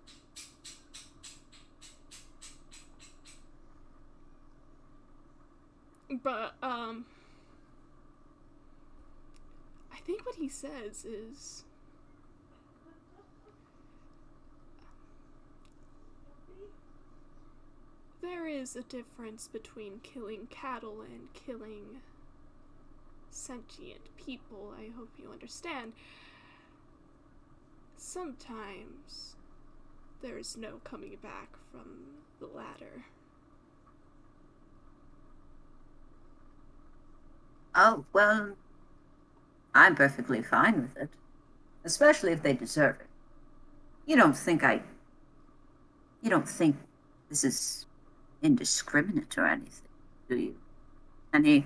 but I think what he says is there is a difference between killing cattle and killing sentient people. I hope you understand. Sometimes there's no coming back from the latter. Oh, well, I'm perfectly fine with it, especially if they deserve it. You don't think I, you don't think this is indiscriminate or anything, do you? And he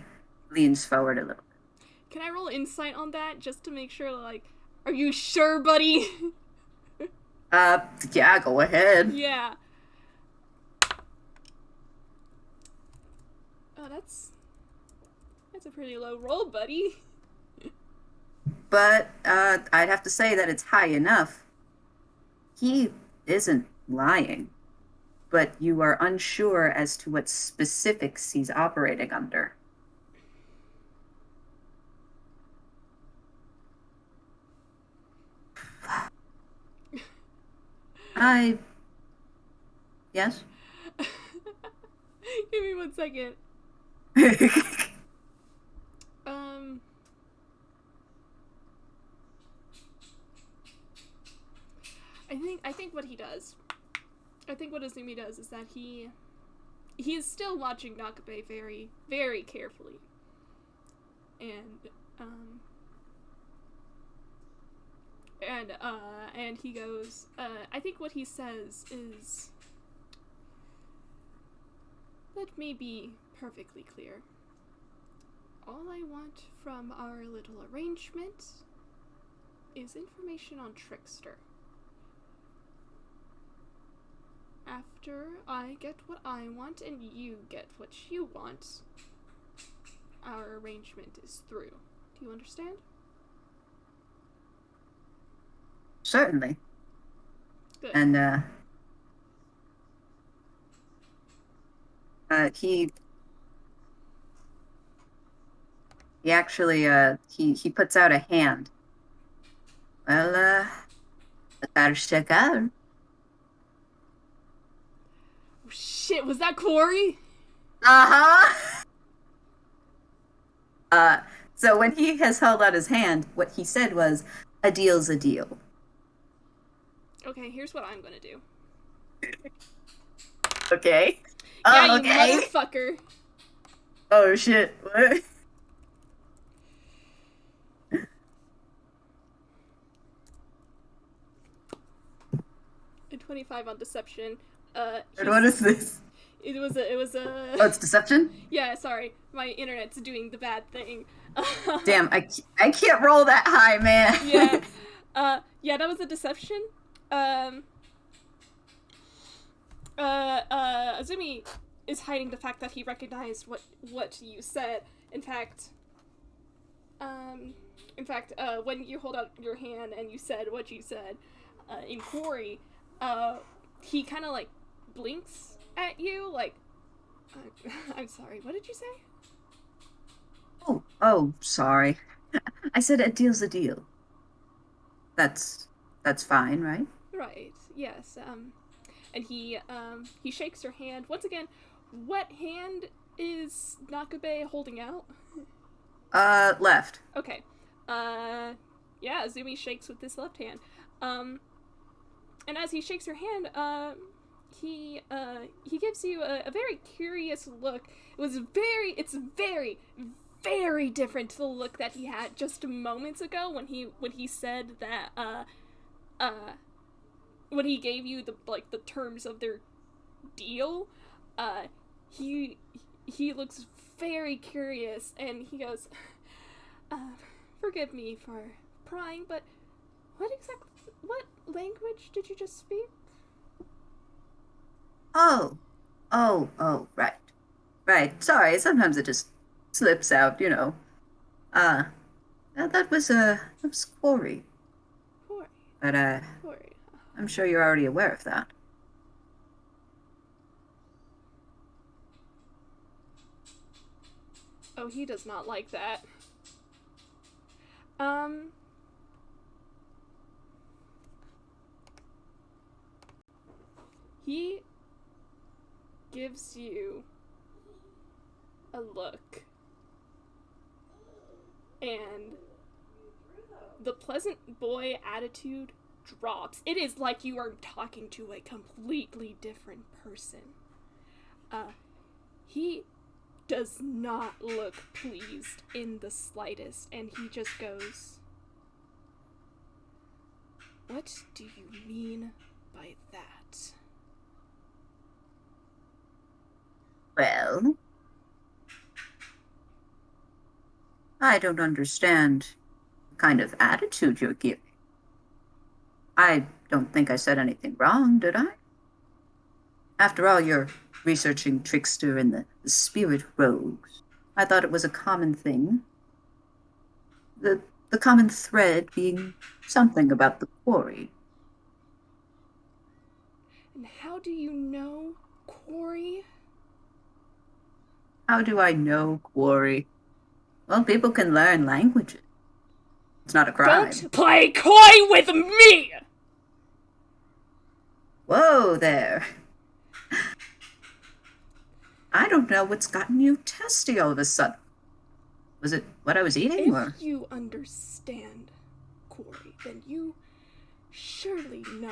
leans forward a little. Can I roll insight on that just to make sure, like, are you sure, buddy? Uh, yeah, go ahead. Yeah. Oh, that's a pretty low roll, buddy. But I'd have to say that it's high enough. He isn't lying, but you are unsure as to what specifics he's operating under. I, yes? Give me 1 second. Um, I think what he does. I think what Azumi does is that he is still watching Nakabe very very carefully, and um and he goes. I think what he says is, let me be perfectly clear. All I want from our little arrangement is information on Trickster. After I get what I want and you get what you want, our arrangement is through. Do you understand? Certainly. Good. And he actually he puts out a hand. Well, better check out. Oh, shit, was that Corey? Uh-huh. Uh, so when he has held out his hand, what he said was, "A deal's a deal." Okay, here's what I'm gonna do. Okay. Yeah, Oh, you okay. motherfucker. Oh shit. What? A 25 on deception. What He's. is this? It was a. Oh, it's deception? Yeah, sorry. My internet's doing the bad thing. Damn, I can't roll that high, Yeah. man. Yeah, that was a deception. Um, Azumi is hiding the fact that he recognized what you said. In fact, um, when you hold out your hand and you said what you said, in Corey, uh, he kind of like blinks at you, like, I'm sorry. What did you say? Oh, sorry. I said a deal's a deal. That's that's fine, right? Right. Yes. And he shakes your hand once again. What hand is Nakabe holding out? Left. Okay. Uh, yeah, Azumi shakes with his left hand. Um, and as he shakes your hand, he gives you a very curious look. It's very different to the look that he had just moments ago when he said that uh when he gave you the terms of their deal. Uh, he he looks very curious and he goes, uh, "Forgive me for prying, but what language did you just speak?" Oh, right. Right. Sorry, sometimes it just slips out, you know. Uh, that was Corey. Corey. But Corey. I'm sure you're already aware of that. Oh, he does not like that. Um, he gives you a look, and the pleasant boy attitude drops. It is like you are talking to a completely different person. Uh, he does not look pleased in the slightest, and he just goes, "What do you mean by that?" Well, I don't understand the kind of attitude you're giving. I don't think I said anything wrong, did I? After all, you're researching Trickster and the Spirit Rogues. I thought it was a common thing. The common thread being something about the quarry. And how do you know, Quarry? How do I know quarry? Well, people can learn languages. It's not a crime. Don't play coy with me! Whoa there. I don't know what's gotten you testy all of a sudden. Was it what I was eating, If or? you understand, Quarry, then you surely know.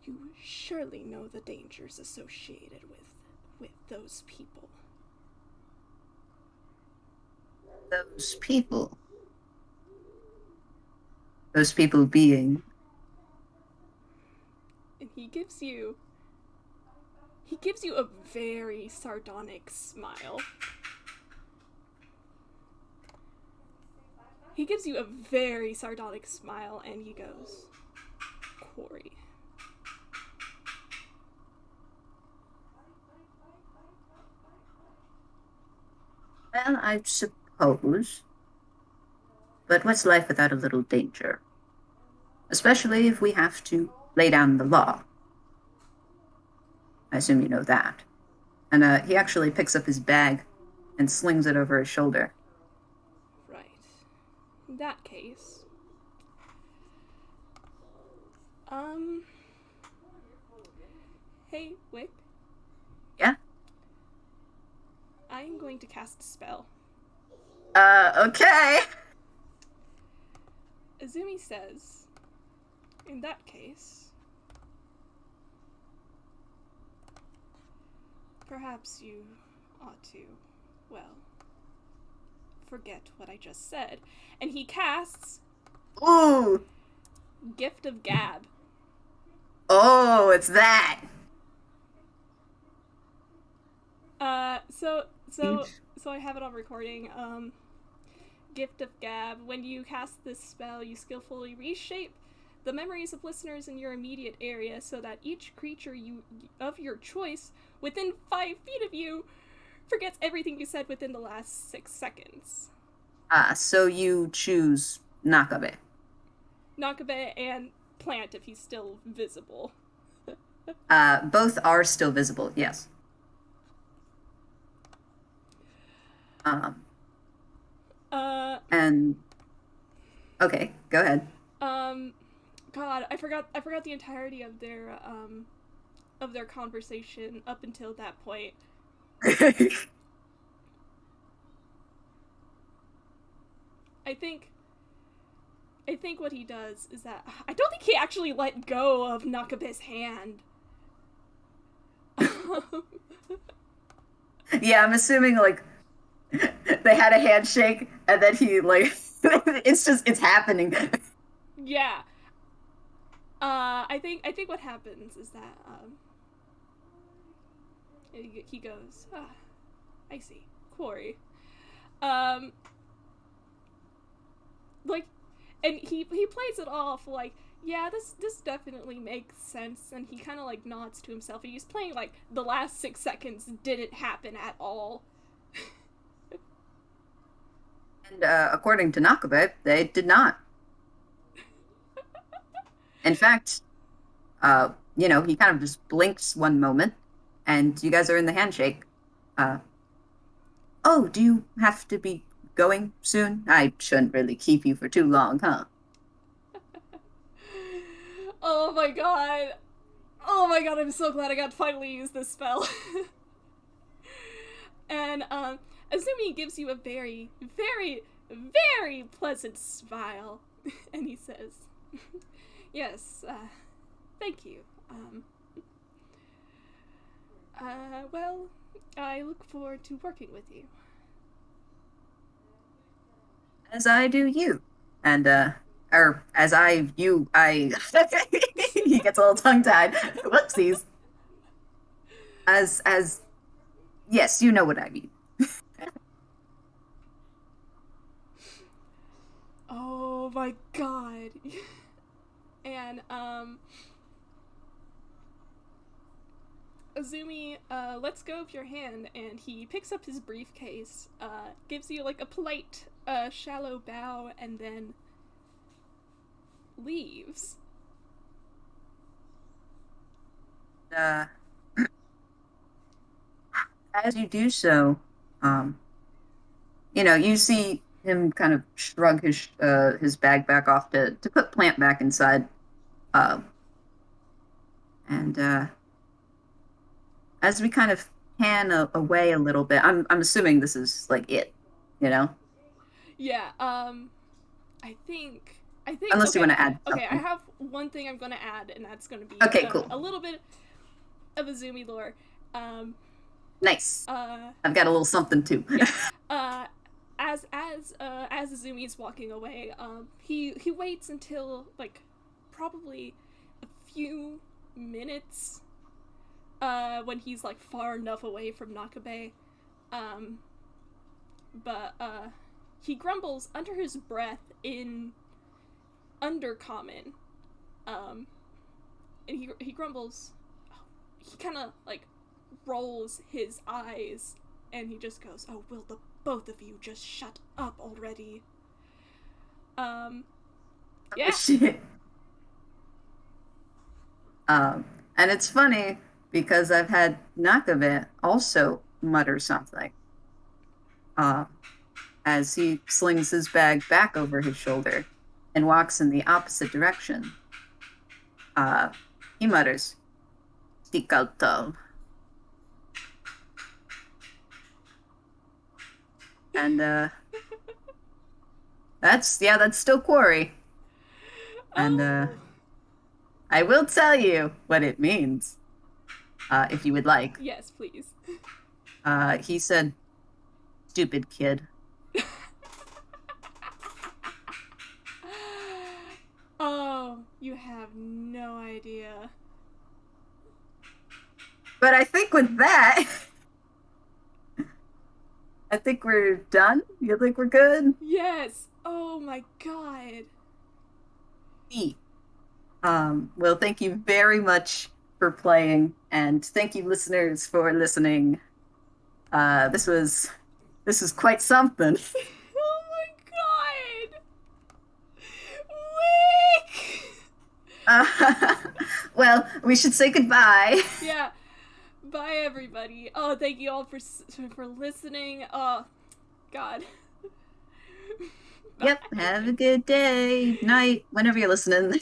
You surely know the dangers associated with those people. Those people. Those people being. And he gives you a very sardonic smile. He gives you a very sardonic smile and he goes, Quarry. Well, I suppose. But what's life without a little danger? Especially if we have to lay down the law. I assume you know that. And he actually picks up his bag and slings it over his shoulder. Right. In that case. Um. Hey, Wick. Yeah? I am going to cast a spell. Okay. Azumi says, in that case, perhaps you ought to, well, forget what I just said. And he casts Ooh. Gift of Gab. Oh, it's that. So I have it on recording. Gift of Gab. When you cast this spell, you skillfully reshape the memories of listeners in your immediate area so that each creature of your choice within 5 feet of you forgets everything you said within the last 6 seconds. So you choose Nakabe. Nakabe and Plant if he's still visible. Both are still visible, yes. Um, Uh, and okay, go ahead. um, God, I forgot the entirety of their conversation up until that point. I think I think what he does is that I don't think he actually let go of Nakabe's hand. Yeah, I'm assuming like they had a handshake and then he like it's happening. Yeah. I think what happens is that he goes, I see, Quarry. Um, like, and he plays it off like, yeah, this definitely makes sense, and he kind of like nods to himself. And he's playing like the last 6 seconds didn't happen at all. And according to Nakabe, they did not. In fact, he kind of just blinks one moment, and you guys are in the handshake. Uh, oh, do you have to be going soon? I shouldn't really keep you for too long, huh? Oh my god. Oh my god, I'm so glad I got to finally use this spell. And Azumi gives you a very, very, very pleasant smile. And he says, yes, thank you. Well, I look forward to working with you. As I do you. And or as I you I he gets a little tongue tied. Whoopsies. As yes, you know what I mean. Oh, my god. And Azumi lets go of your hand, and he picks up his briefcase, gives you like a polite, shallow bow, and then leaves. Uh, as you do so, um, you see him kind of shrug his bag back off to put Plant back inside. Uh, and as we kind of pan away a little bit, I'm assuming this is like it, you know, Yeah, I think unless you okay, want to add okay, I something. have one thing I'm gonna add, and that's gonna be Okay, cool, a little bit of Azumi lore. Um, nice. uh, I've got a little something too. yeah. Uh, as Azumi's walking away, he waits until like probably a few minutes, when he's like far enough away from Nakabe, um, but he grumbles under his breath in Undercommon, um, and he grumbles. He kind of like rolls his eyes, and he just goes, "Oh, will the both of you just shut up already?" Um, Oh, yeah, shit. Um, and it's funny because I've had Nakabe also mutter something uh, as he slings his bag back over his shoulder and walks in the opposite direction. Uh, he mutters, "Tikaltal," and that's still Quarry. And oh, I will tell you what it means if you would like. yes, please. He said, "Stupid kid." Oh, you have no idea. But I think with that, I think we're done. You think we're good? Yes. Oh my god. Neat. Well, thank you very much for playing, and thank you, listeners, for listening. This was quite something. Oh my god. Wick. Uh, well, we should say goodbye. Yeah. Bye, everybody. Oh, thank you all for listening. Oh, God. Yep. Bye. Have a good day, night, whenever you're listening.